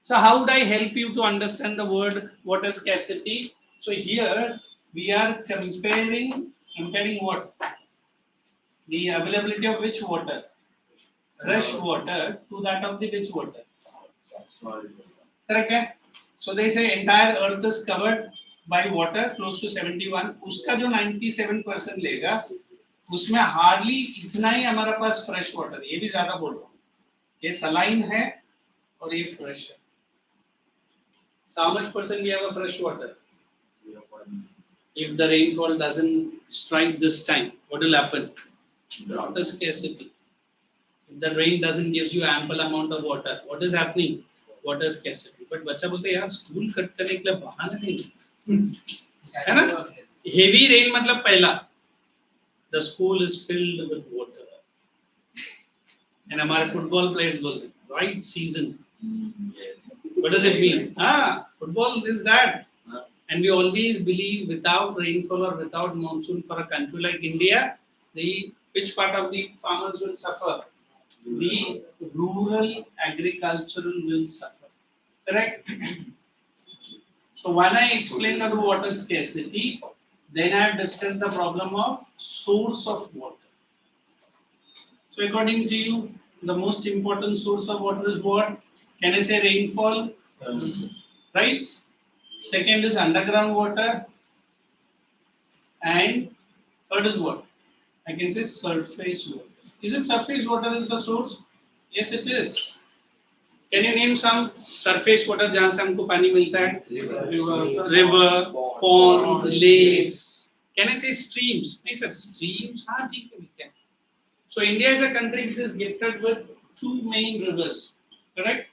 so how would I help you to understand the word water scarcity? So here we are comparing what? The availability of which water? Fresh water to that of the which water? Correct? So they say entire earth is covered by water close to 71. उसका जो 97% लेगा उसमें hardly इतना ही हमारा पास fresh water ये भी ज़्यादा बोल रहा हूँ ये saline है और ये fresh है। So how much percent we have a fresh water? If the rainfall doesn't strike this time, what will happen? Water scarcity. If the rain doesn't gives you ample amount of water, what is happening? Water scarcity. But बच्चा बोलते यार school cut करने के लिए बहाना नहीं है ना? Heavy rain मतलब पहला the school is filled with water. And हमारे football players बोलते right season. What does it mean? Football is that. And we always believe without rainfall or without monsoon for a country like India, which part of the farmers will suffer? The rural agricultural will suffer. Correct? So when I explain the water scarcity, then I have discussed the problem of source of water. So according to you, the most important source of water is what? Can I say rainfall? Right? Second is underground water. And third is what? I can say surface water. Is it surface water is the source? Yes, it is. Can you name some surface water जहाँ से हमको पानी मिलता है? River, ponds, lakes. Can I say streams? नहीं sir, streams. हाँ ठीक है, we can. So India is a country which is gifted with two main rivers, correct?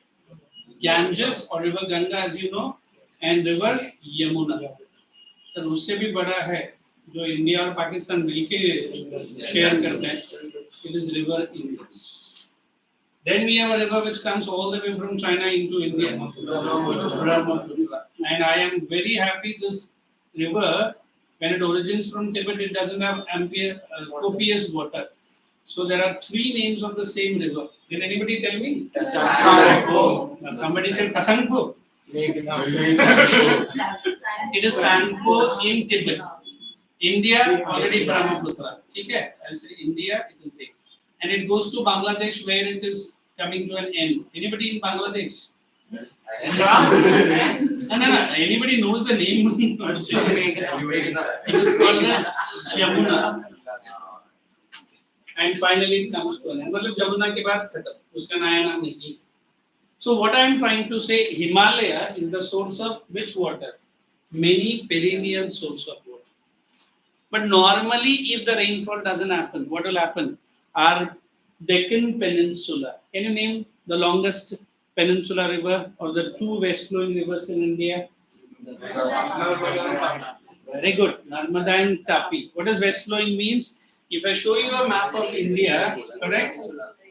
Ganges or river Ganga, as you know, and river Yamuna. So उससे भी बड़ा है जो India और पाकिस्तान मिलके शेयर करते हैं. It is river Indus. Then we have a river which comes all the way from China into India, Brahmaputra. And I am very happy this river, when it originates from Tibet, it doesn't have copious water. So there are three names of the same river. Can anybody tell me? Somebody said Kasangpo. It is Sangpo in Tibet. India already Brahmaputra. Okay? I'll say India, it is there. And it goes to Bangladesh where it is coming to an end. Anybody in Bangladesh? No. Anybody knows the name? It is called as Yamuna. and finally it comes to an end. मतलब जमुना के बाद खत्म, उसका नया नाम नहीं. So what I am trying to say, Himalaya is the source of which water? Many perennial source of water. But normally, if the rainfall doesn't happen, what will happen? Our Deccan Peninsula. Can you name the longest peninsula river or the two west flowing rivers in India? Very good. Narmada and Tapi. What does west flowing means? If I show you a map of India, correct?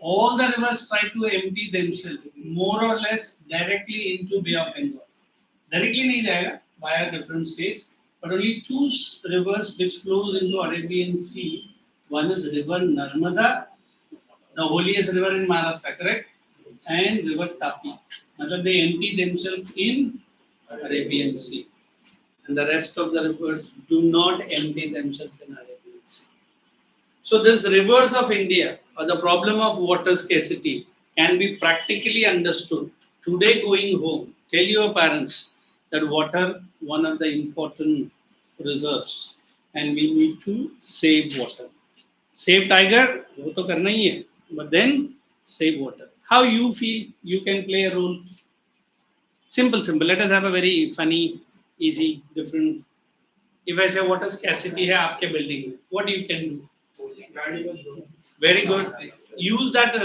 All the rivers try to empty themselves more or less directly into Bay of Bengal. Directly नहीं जाएगा via different states, but only two rivers which flows into Arabian Sea. One is River Narmada, the holiest river in Maharashtra, correct? And River Tapi. मतलब they empty themselves in Arabian Sea. And the rest of the rivers do not empty themselves in Arabian Sea. So these rivers of India, or the problem of water scarcity, can be practically understood. Today going home, tell your parents that water one of the important reserves, and we need to save water. Save tiger, वो तो करना ही है, but then save water. How you feel you can play a role? Simple. Let us have a very funny, easy, different. If I say water scarcity है आपके building में, what you can do? Very good. Use that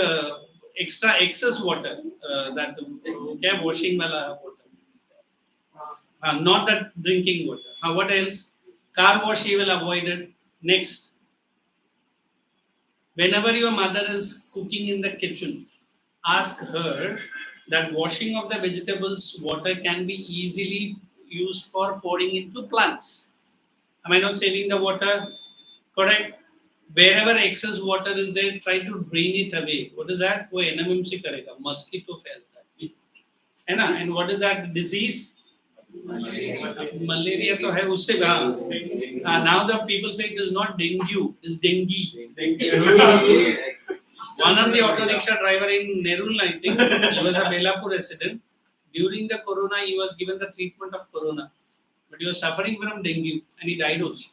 extra excess water, that क्या washing वाला water. Not that drinking water. What else? Car wash you will avoid it. Next, whenever your mother is cooking in the kitchen, ask her that washing of the vegetables water can be easily used for pouring into plants. Am I not saving the water? Correct. Wherever excess water is there, try to drain it away. What is that? वो NMM से करेगा, mosquito फैलता है, है ना? And what is that disease? Malaria तो है उससे now the people say it is not dengue, it is dengue. One of the auto rickshaw driver in Nerul, I think, he was a Belapur resident. During the corona, he was given the treatment of corona, but he was suffering from dengue and he died also.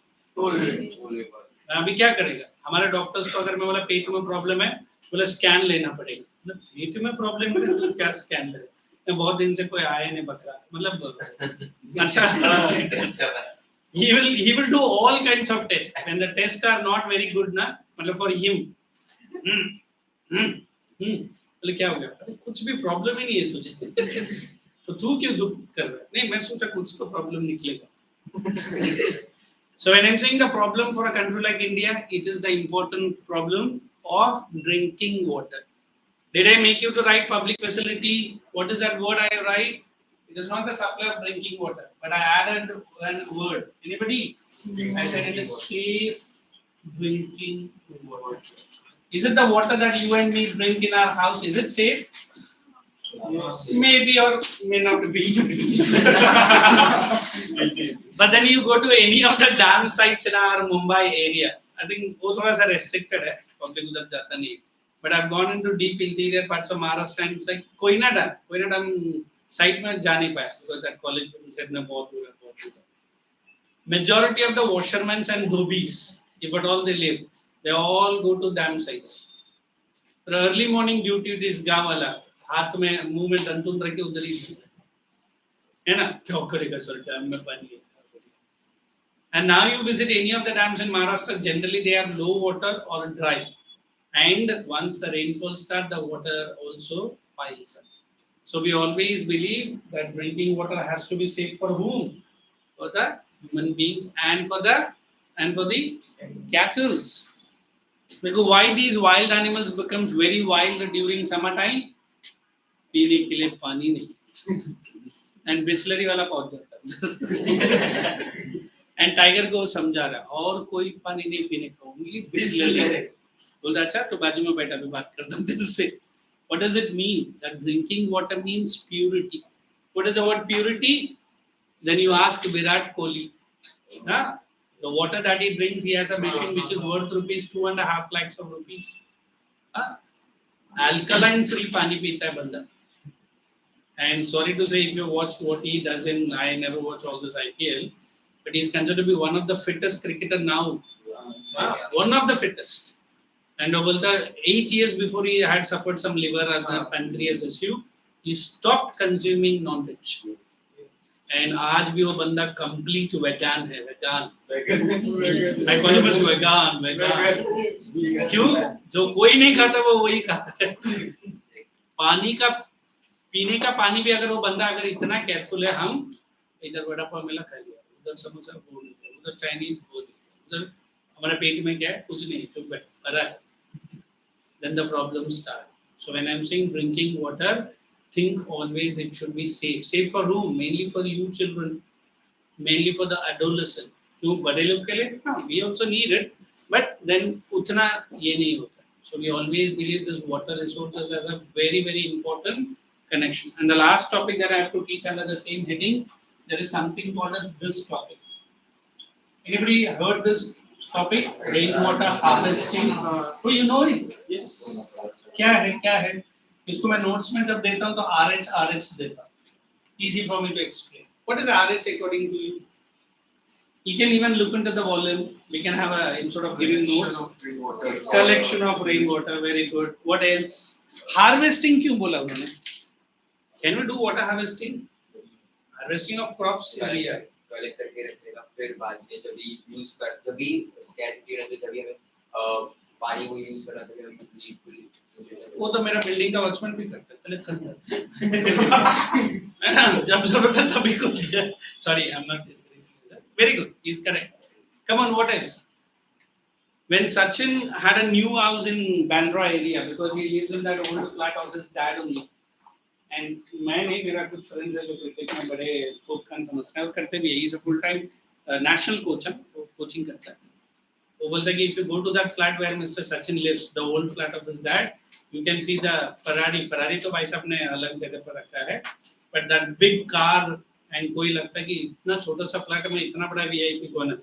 अभी क्या करेगा? हमारे doctors को अगर मैं बोला पेट में problem है, बोले स्कैन लेना पड़ेगा. मतलब पेट में प्रॉब्लम है तो क्या स्कैन करे? मैं बहुत दिन से कोई आया नहीं बकरा. मतलब अच्छा. He will do all kinds of tests. When the tests are not very good ना, मतलब for him. बोले क्या हो गया? अरे कुछ भी प्रॉब्लम ही नहीं है तुझे. तो तू क्यों दुख कर रहा है? नहीं मैं सोचा कुछ तो प्रॉब्लम निकलेगा. So when I'm saying the problem for a country like India, it is the important problem of drinking water. Did I make you to write public facility? What is that word I write? It is not the supply of drinking water, but I added one word. Anybody? I said it is safe drinking water. Is it the water that you and me drink in our house? Is it safe? Maybe or may not be. But then you go to any of the dam sites in our Mumbai area. I think वो थोड़ा सा restricted है, public उधर जाता नहीं. But I've gone into deep interior parts of Maharashtra and it's like Koyna dam site में जा नहीं पाया because that college people said ना बहुत दूर है. Majority of the washermen and dhobis, if at all they live, they all go to dam sites. For early morning duty it is गाँव वाला. हाथ में मुंह में दंतुन रख के उधर ही है ना क्या करेगा सर डैम में पानी है. And now you visit any of the dams in Maharashtra, generally they are low water or dry, and once the rainfall starts the water also piles up. So we always believe that drinking water has to be safe for whom? For the human beings and for the cattle. Because why these wild animals becomes very wild during summertime? पीने के लिए पानी नहीं and Bisleri वाला पहुंच जाता है and tiger को समझा रहा है और कोई पानी नहीं पीने का ओनली बिस्लरी. बोलता अच्छा तो बाजू में बैठा भी बात करता हूं तेरे से. What does it mean? That drinking water means purity. What is the word purity? Then you ask Virat Kohli. The water that he drinks, he has a machine which is worth rupees 2.5 lakhs of rupees. Alkaline free पानी पीता है बंदा. And sorry to say, if you watched what he does in, I never watch all this IPL, but he's considered to be one of the fittest cricketer now. One of the fittest. And वो बोलता 8 years before he had suffered some liver and pancreas issue, he stopped consuming non-veg. And आज भी वो बंदा complete vegan है, vegan. I call him as vegan, vegan. क्यों? जो कोई नहीं खाता वो वही खाता है. पानी का पीने का पानी भी अगर वो बंदा अगर इतना केयरफुल है, हम इधर वड़ा पाव मिला खा लिया, उधर समोसा वो नहीं, उधर चाइनीज वो नहीं, उधर हमारे पेट में क्या है, कुछ नहीं, चुप बैठ भरा है. Then the problems start. So when I'm saying drinking water, think always it should be safe. Safe for whom? Mainly for you children, mainly for the adolescent. क्यों बड़े लोग के लिए? हाँ, we also need it, but then उतना ये नहीं होता. So we always believe this water resources as a very very important connection. And the last topic that I have to teach under the same heading, there is something called as this topic. Anybody heard this topic? Rainwater harvesting. So you know it? Yes. क्या है? इसको मैं notes में जब देता हूँ तो RH देता हूँ. Easy for me to explain. What is RH according to you? You can even look into the volume. We can have a, instead of giving notes, collection of rainwater. Very good. What else? Harvesting क्यों बोला उन्होंने? Can we do water harvesting? Harvesting of crops? Yeah. Collect करके रखेगा, फिर बाद में जब भी यूज कर, जब भी स्कैर्सिटी रहती है, जब भी हमें पानी को यूज करना चाहिए, बिल्कुल. वो तो मेरा बिल्डिंग का वॉचमैन भी करता है, कलेक्ट करता है. जब जरूरत है तभी को दिया. Sorry, I'm not disgracing that. Very good, he's correct. Come on, what else? When Sachin had a new house in Bandra area, because he lives in that old flat of his dad only. And मैं नहीं, मेरा कुछ friends है जो cricket में बड़े खूब खान समझते हैं और करते भी है. He is a full time national coach, वो कोचिंग करता है. वो बोलता है कि if you go to that flat where Mr. Sachin lives, the old flat of his dad, you can see the Ferrari तो भाई साहब ने अलग जगह पर रखा है, but that big car, and कोई लगता है कि इतना छोटा सा फ्लैट में इतना बड़ा VIP कौन है?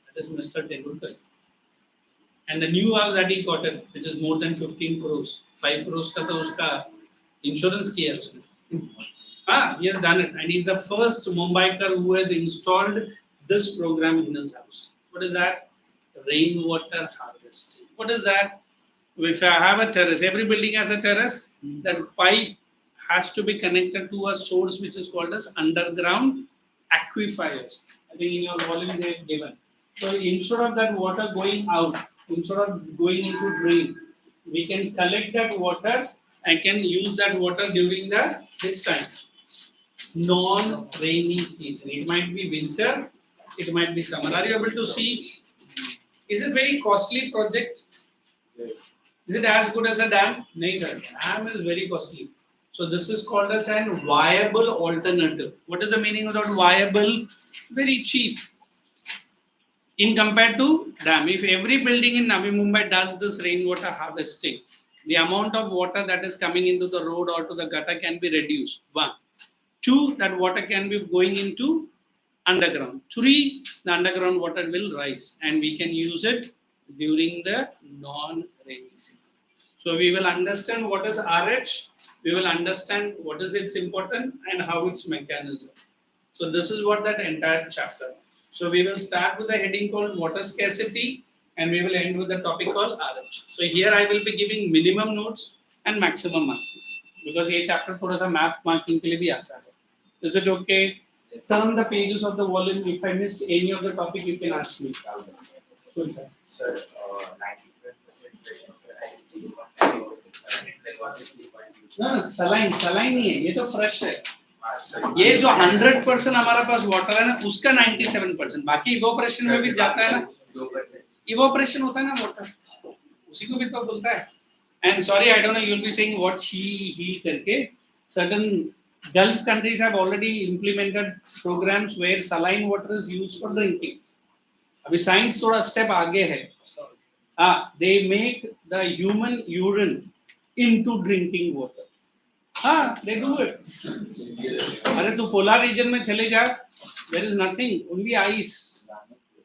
That is Mr. Tendulkar. And the new house that he got it, which is more than 15 crores, 5 crores का तो उसका इंश्योरेंस किया उसने. हाँ, he has done it, and he is the first Mumbaiker who has installed this program in his house. What is that? Rainwater harvesting. What is that? If I have a terrace, every building has a terrace. That pipe has to be connected to a source which is called as underground aquifers. I think in your volume they have given. So instead of that water going out, instead of going into drain, we can collect that water and can use that water during this time, non-rainy season. It might be winter, it might be summer. Are you able to see? Is it very costly project? Is it as good as a dam? No, sir. Dam is very costly. So this is called as a viable alternative. What is the meaning of that viable? Very cheap. In compared to dam, if every building in Navi Mumbai does this rainwater harvesting, the amount of water that is coming into the road or to the gutter can be reduced. 1. 2, that water can be going into underground. 3, the underground water will rise and we can use it during the non-rainy season. So we will understand what is RH, we will understand what is its importance and how its mechanism. So this is what that entire chapter. So we will start with the heading called water scarcity, and we will end with the topic called RH. So here I will be giving minimum notes and maximum marking, because ये chapter थोड़ा सा map marking के लिए भी आता है. Is it okay? Turn the pages of the volume. If I missed any of the topic, you can ask me. Good, sir. Sir, 97% No, saline नहीं है. ये तो fresh है. ये जो 100% हमारा पास water है ना, उसका 97%. बाकी evaporation में भी जाता है ना. 2%. Evaporation होता है ना water. उसी को भी तो बोलता है. And sorry, I don't know, you will be saying what he करके. Certain Gulf countries have already implemented programs where saline water is used for drinking. अभी science थोड़ा step आगे है. They make the human urine into drinking water. They do it. अरे तू polar region में चले जा, there is nothing, only ice.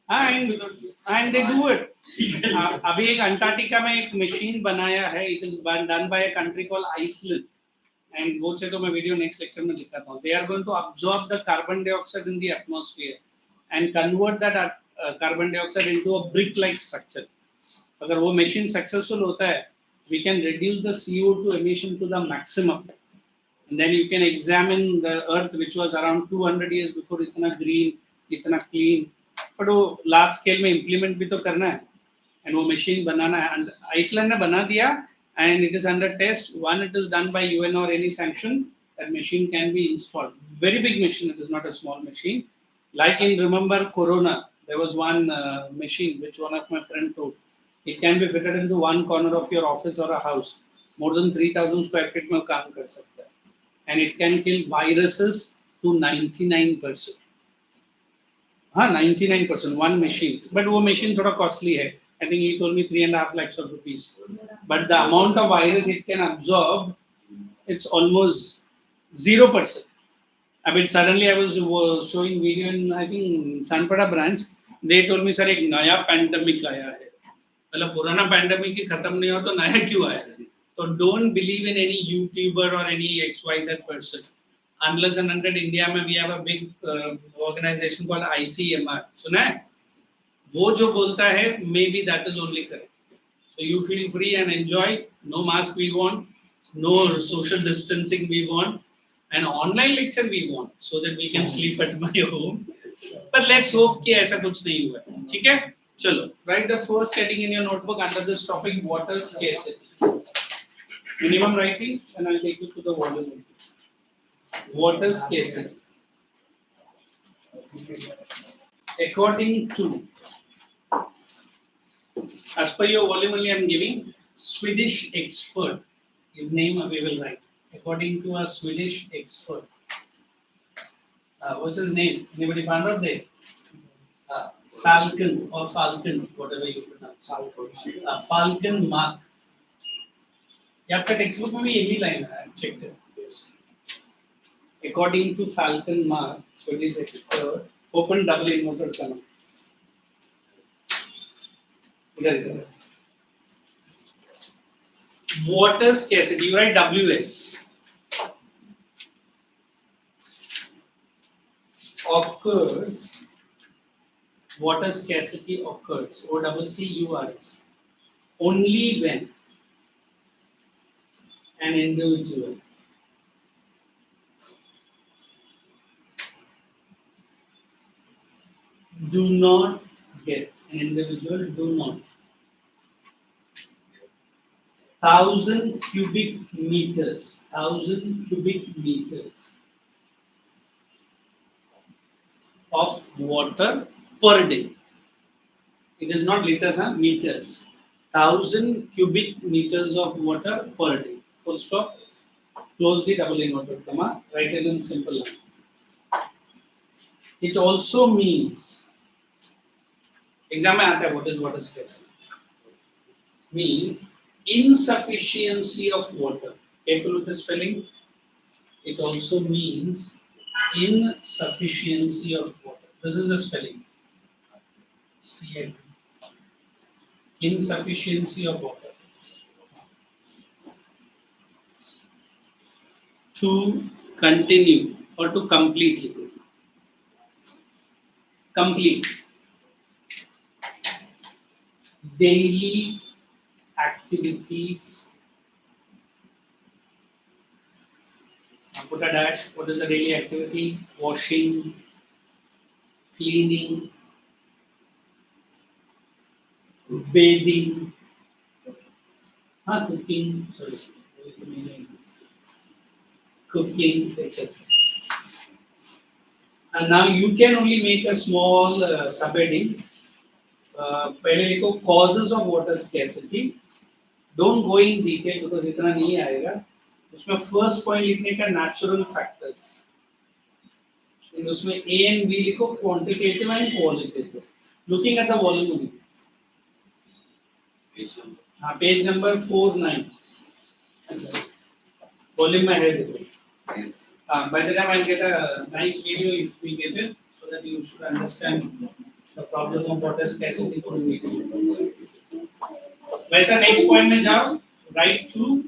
And they do it. अभी एक अंटार्कटिका में एक machine बनाया है. It is done by a country called Iceland. And वो से तो मैं वीडियो नेक्स्ट लेक्चर में दिखाता हूँ. They are going to absorb the carbon dioxide in the atmosphere and convert that carbon dioxide into a brick-like structure. अगर वो machine successful होता है, we can reduce the CO2 emission to the maximum. And then you can examine the earth which was around 200 years before इतना green, इतना clean. But वो large scale में implement भी तो करना है. And वो machine बनाना है. And Iceland ने बना दिया and it is under test. One, it is done by UN or any sanction. That machine can be installed. Very big machine, it is not a small machine. Like in remember Corona, there was one machine which one of my friend told. It can be fitted into one corner of your office or a house. More than 3,000 square feet में वो काम कर सकता है. And it can kill viruses to 99%. हाँ 99% one machine. But वो machine थोड़ा costly है. I think he told me 3.5 lakhs of rupees. But the amount of virus it can absorb, it's almost 0%. I mean, suddenly I was showing video in I think Sanpada branch. They told me sir एक नया pandemic आया है. मतलब पुराना pandemic ही खत्म नहीं हो तो नया क्यों आया? So don't believe in any YouTuber or any XYZ person. Unless and until India में we have a big organization called ICMR. सुना है? वो जो बोलता है maybe that is only correct. So you feel free and enjoy. No mask we want, no social distancing we want, and online lecture we want so that we can sleep at my home. But let's hope कि ऐसा कुछ नहीं हुआ. ठीक है? चलो. Write the first heading in your notebook under this topic: water scarcity. Minimum writing, and I'll take you to the volume. Water scarcity. According to, as per your volume only, I'm giving Swedish expert. His name we will write. According to a Swedish expert. What's his name? Anybody found out there? Falcon or Falcon, whatever you pronounce. Falcon Mark. या आपका text में भी यही line है check करें according to Falkenmark Swedish expert open double inverted comma इधर water scarcity you write WS occurs water scarcity occurs OCCURS only when an individual do not get 1,000 cubic meters of water per day. It is not liters, meters. 1,000 cubic meters of water per day. Full stop. Close the double inverted comma. Write it in simple line. It also means, exam में आता है what is water scarcity? Means insufficiency of water. Careful with the spelling. It also means insufficiency of water. This is the spelling. CL. Insufficiency of water. To continue or to complete. Complete daily activities. Put a dash. What is the daily activity? Washing, cleaning, bathing, cooking, cooking, etc. And now you can only make a small subheading. पहले लिखो causes of water scarcity. Don't go in detail because इतना नहीं आएगा. उसमें first point लिखने का natural factors. उसमें A and B लिखो quantitative and qualitative. Looking at the volume only. Page number 49. Volume में है देखो. Yes. By the time I get a nice video if we get it, so that you should understand the problem of water scarcity through video. वैसा next point में जाओ. Write to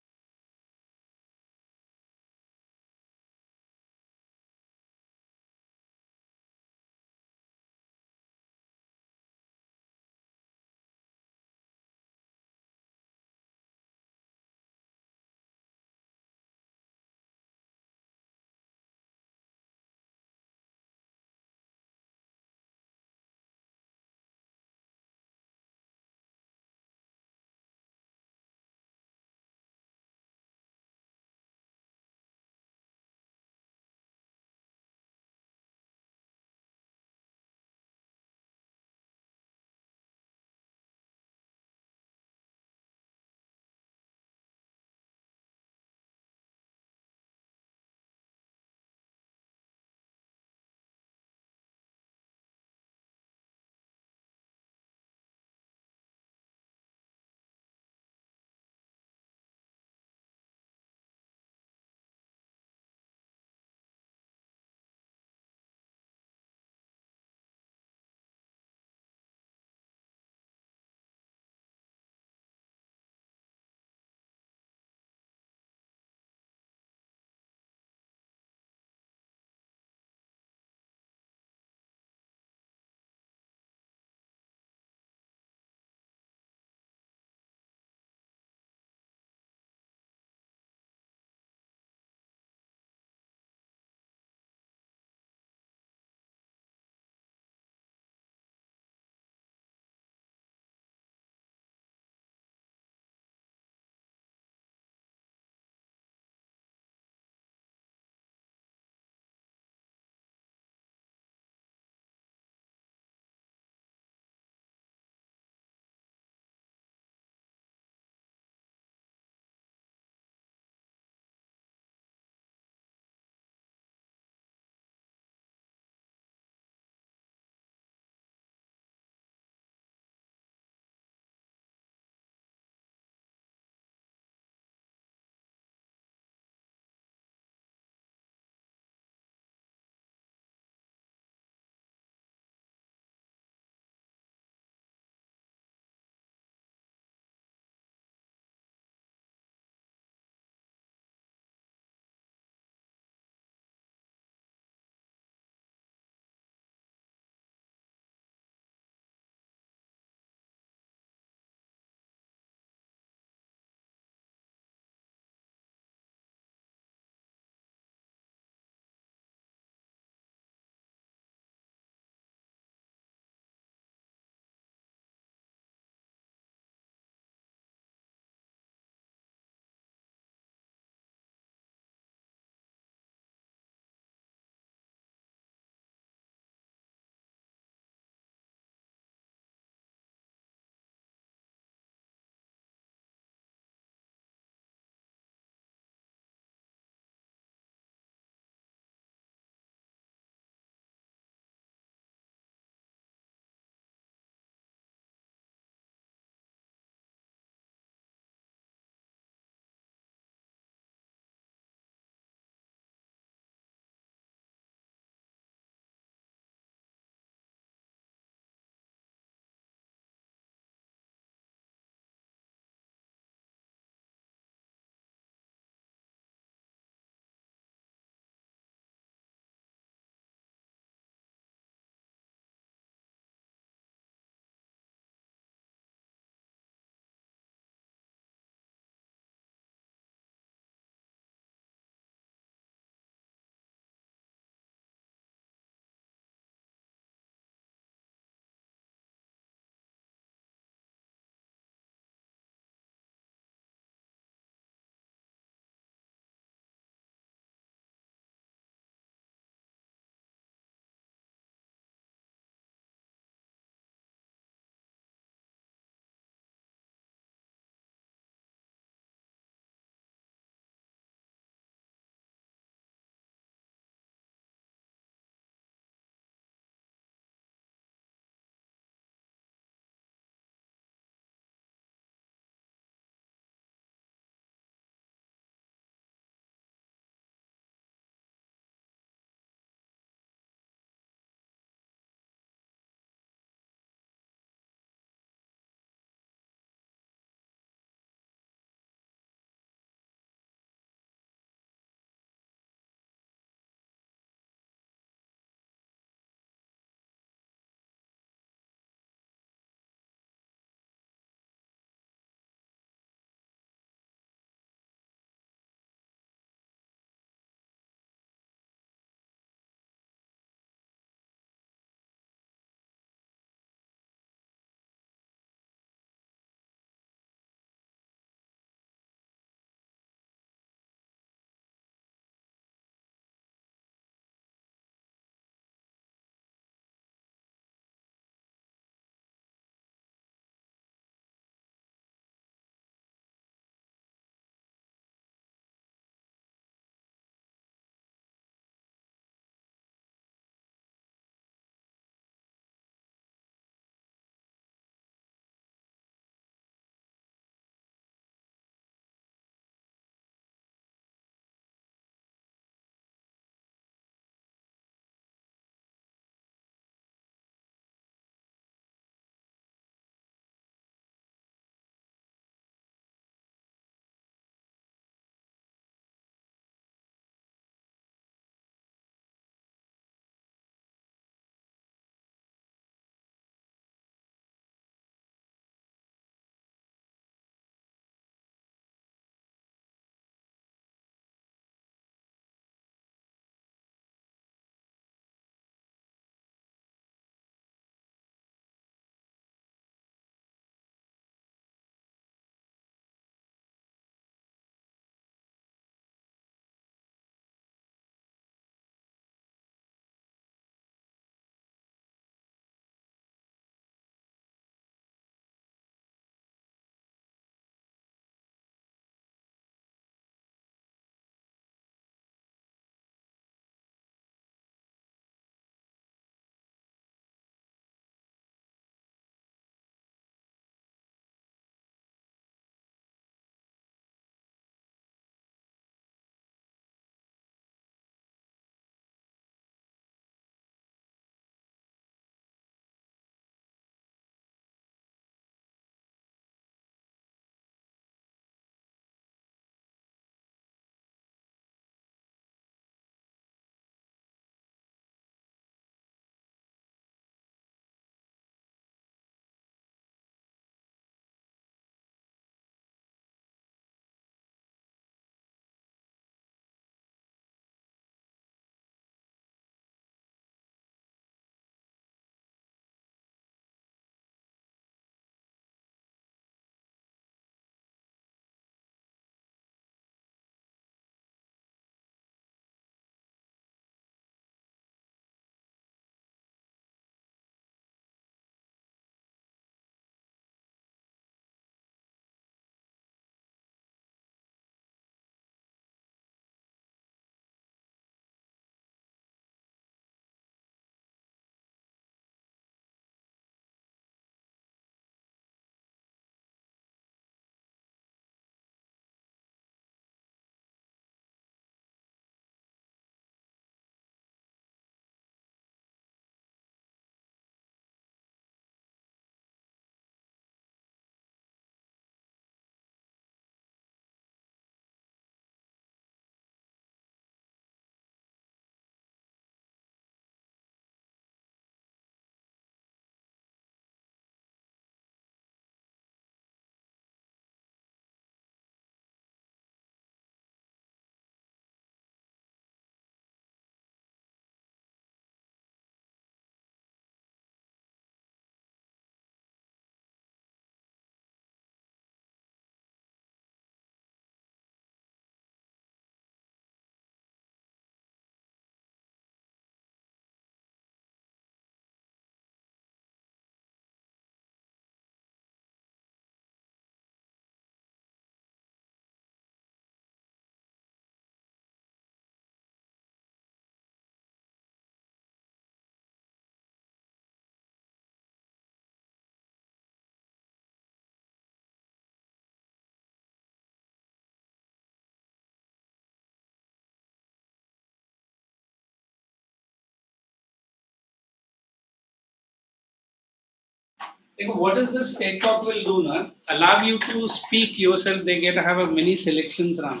What is this TED Talk will do now? Allow you to speak yourself. They get to have a many selections round.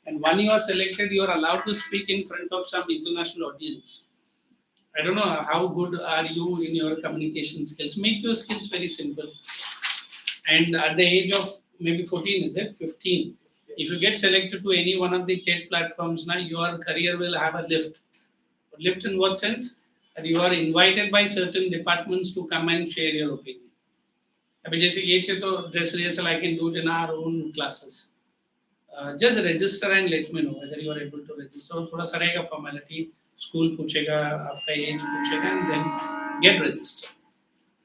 And when you are selected, you are allowed to speak in front of some international audience. I don't know how good are you in your communication skills. Make your skills very simple. And at the age of maybe 14, is it? 15. If you get selected to any one of the TED platforms now, your career will have a lift. Lift in what sense? That you are invited by certain departments to come and share your opinion. अभी जैसे ये चीज़ तो dress rehearsal I can do it in our own classes. Just register and let me know whether you are able to register. थोड़ा सा रहेगा formality. School पूछेगा, आपका age पूछेगा, and then get registered.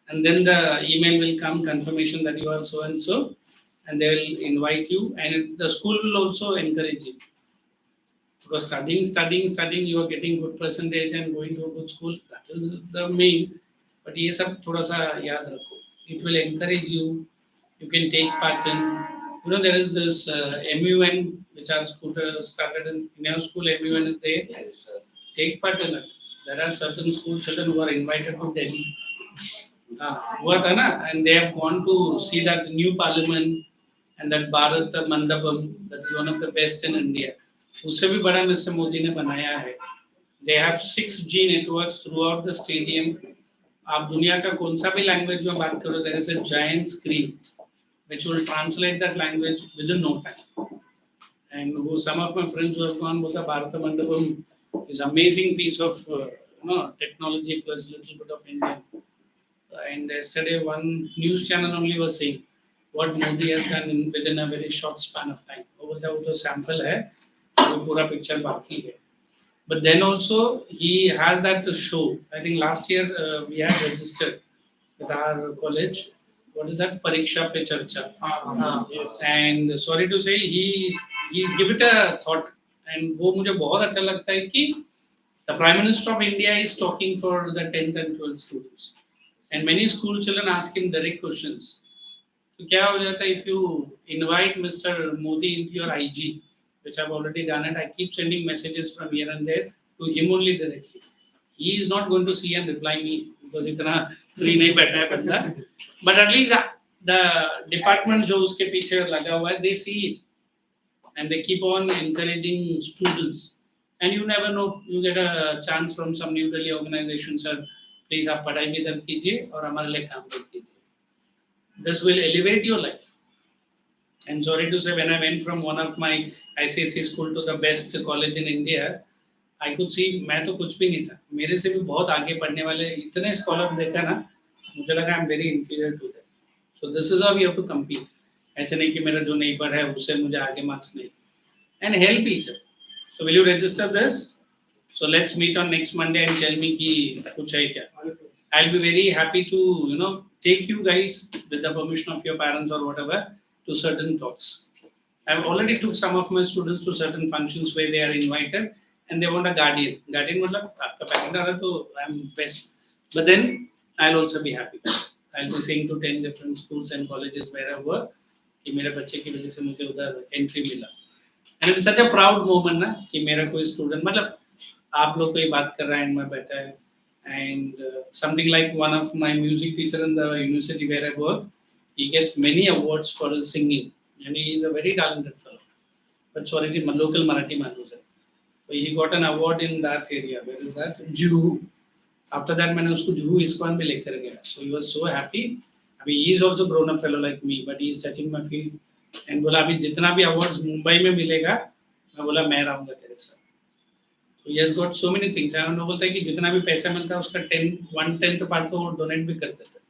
And then the email will come confirmation that you are so and so, and they will invite you, and the school will also encourage you. Because studying, you are getting good percentage and going to a good school. That is the main. But ये सब थोड़ा सा याद रखो. It will encourage you. You can take part in. There is this MUN which our school started in our school. MUN is there. Yes, sir. Take part in it. There are certain school children who are invited to Delhi. हुआ था ना, and they have gone to see that new parliament and that Bharat Mandapam. That is one of the best in India. उससे भी बड़ा mister Modi ने बनाया है. They have 6G networks throughout the stadium. आप दुनिया का कौन सा भी language में बात करो, there is a giant screen which will translate that language within no time. And some of my friends who have gone was a Bharata Mandapam is amazing piece of technology plus little bit of Indian. And yesterday one news channel only was saying what Modi has done within a very short span of time. Over the sample है, वो पूरा picture बाकी है. But then also he has that show. I think last year we had registered with our college. What is that? Pariksha Pe Charcha. And sorry to say, he give it a thought. And वो मुझे बहुत अच्छा लगता है कि the Prime Minister of India is talking for the 10th and 12th students. And many school children ask him direct questions. तो क्या हो जाता है if you invite Mr. Modi into your IG, which I've already done it, I keep sending messages from here and there to him only directly. He is not going to see and reply me because इतना free नहीं बैठा है बंदा. But at least the department जो उसके पीछे लगा हुआ है, they see it and they keep on encouraging students. And you never know, you get a chance from some New Delhi organization, sir, please आप पढ़ाई भी दर कीजिए और हमारे लिए काम भी कीजिए. This will elevate your life. And sorry to say, when I went from one of my ICSE school to the best college in India, I could see मैं तो कुछ भी नहीं था. मेरे से भी बहुत आगे पढ़ने वाले इतने स्कॉलर देखा ना, मुझे लगा I'm very inferior to them. So this is how we have to compete. ऐसे नहीं कि मेरा जो neighbor है उससे मुझे आगे marks नहीं. And help each other. So will you register this? So let's meet on next Monday and tell me कि कुछ है क्या. I'll be very happy to take you guys with the permission of your parents or whatever to certain talks. I've already took some of my students to certain functions where they are invited and they want a guardian. Guardian मतलब आपका parent आ रहा तो I'm best. But then I'll also be happy. I'll be saying to 10 different schools and colleges where I work कि मेरे बच्चे की वजह से मुझे उधर entry मिला. And it's such a proud moment ना कि मेरा कोई student मतलब आप लोग कोई बात कर रहा है मैं बैठा है. And something like one of my music teacher in the university where I work, he gets many awards for his singing and he is a very talented fellow. But sorry, local Marathi man was it. So he got an award in that area. Where is that? Juhu. After that, मैंने उसको Juhu ISKCON में लेकर गया. So he was so happy. अभी he is also grown up fellow like me, but he is touching my feet. And बोला अभी जितना भी awards मुंबई में मिलेगा, मैं बोला मैं रहूँगा तेरे साथ. So he has got so many things. I know बोलता है कि जितना भी पैसा मिलता है उसका 1/10 part तो donate भी कर देता है.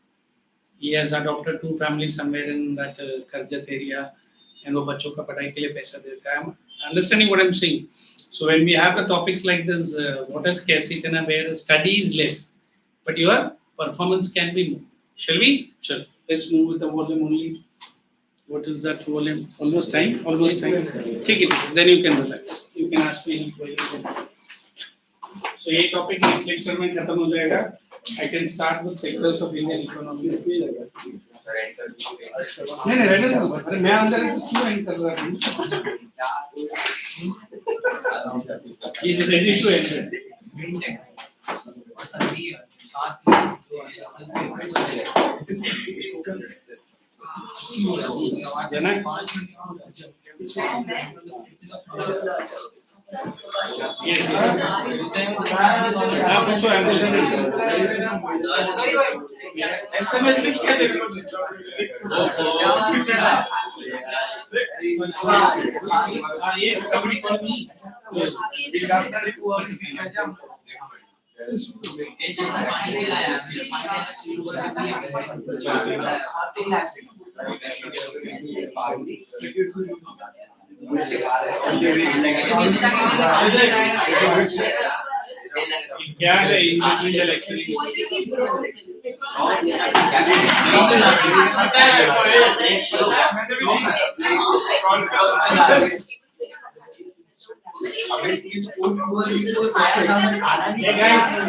He has adopted 2 families somewhere in that Karjat area, and वो बच्चों का पढ़ाई के लिए पैसा देता है. I'm understanding what I'm saying. So when we have the topics like this, what is scarcity and where study is less, but your performance can be more. Shall we? Sure. Let's move with the volume only. What is that volume? Almost time. Almost time. Take it. Then you can relax. You can ask me any questions. So ये topic next lecture में खत्म हो जाएगा. I can start with sectors of Indian economy. नहीं रहने दो. अरे मैं अंदर क्यों एंड कर रहा हूँ? He is ready to enter. Yes, yes. पूछो I'm listening. SMS में क्या देखो Yes, somebody call me. क्या है individual experience? Hey guys.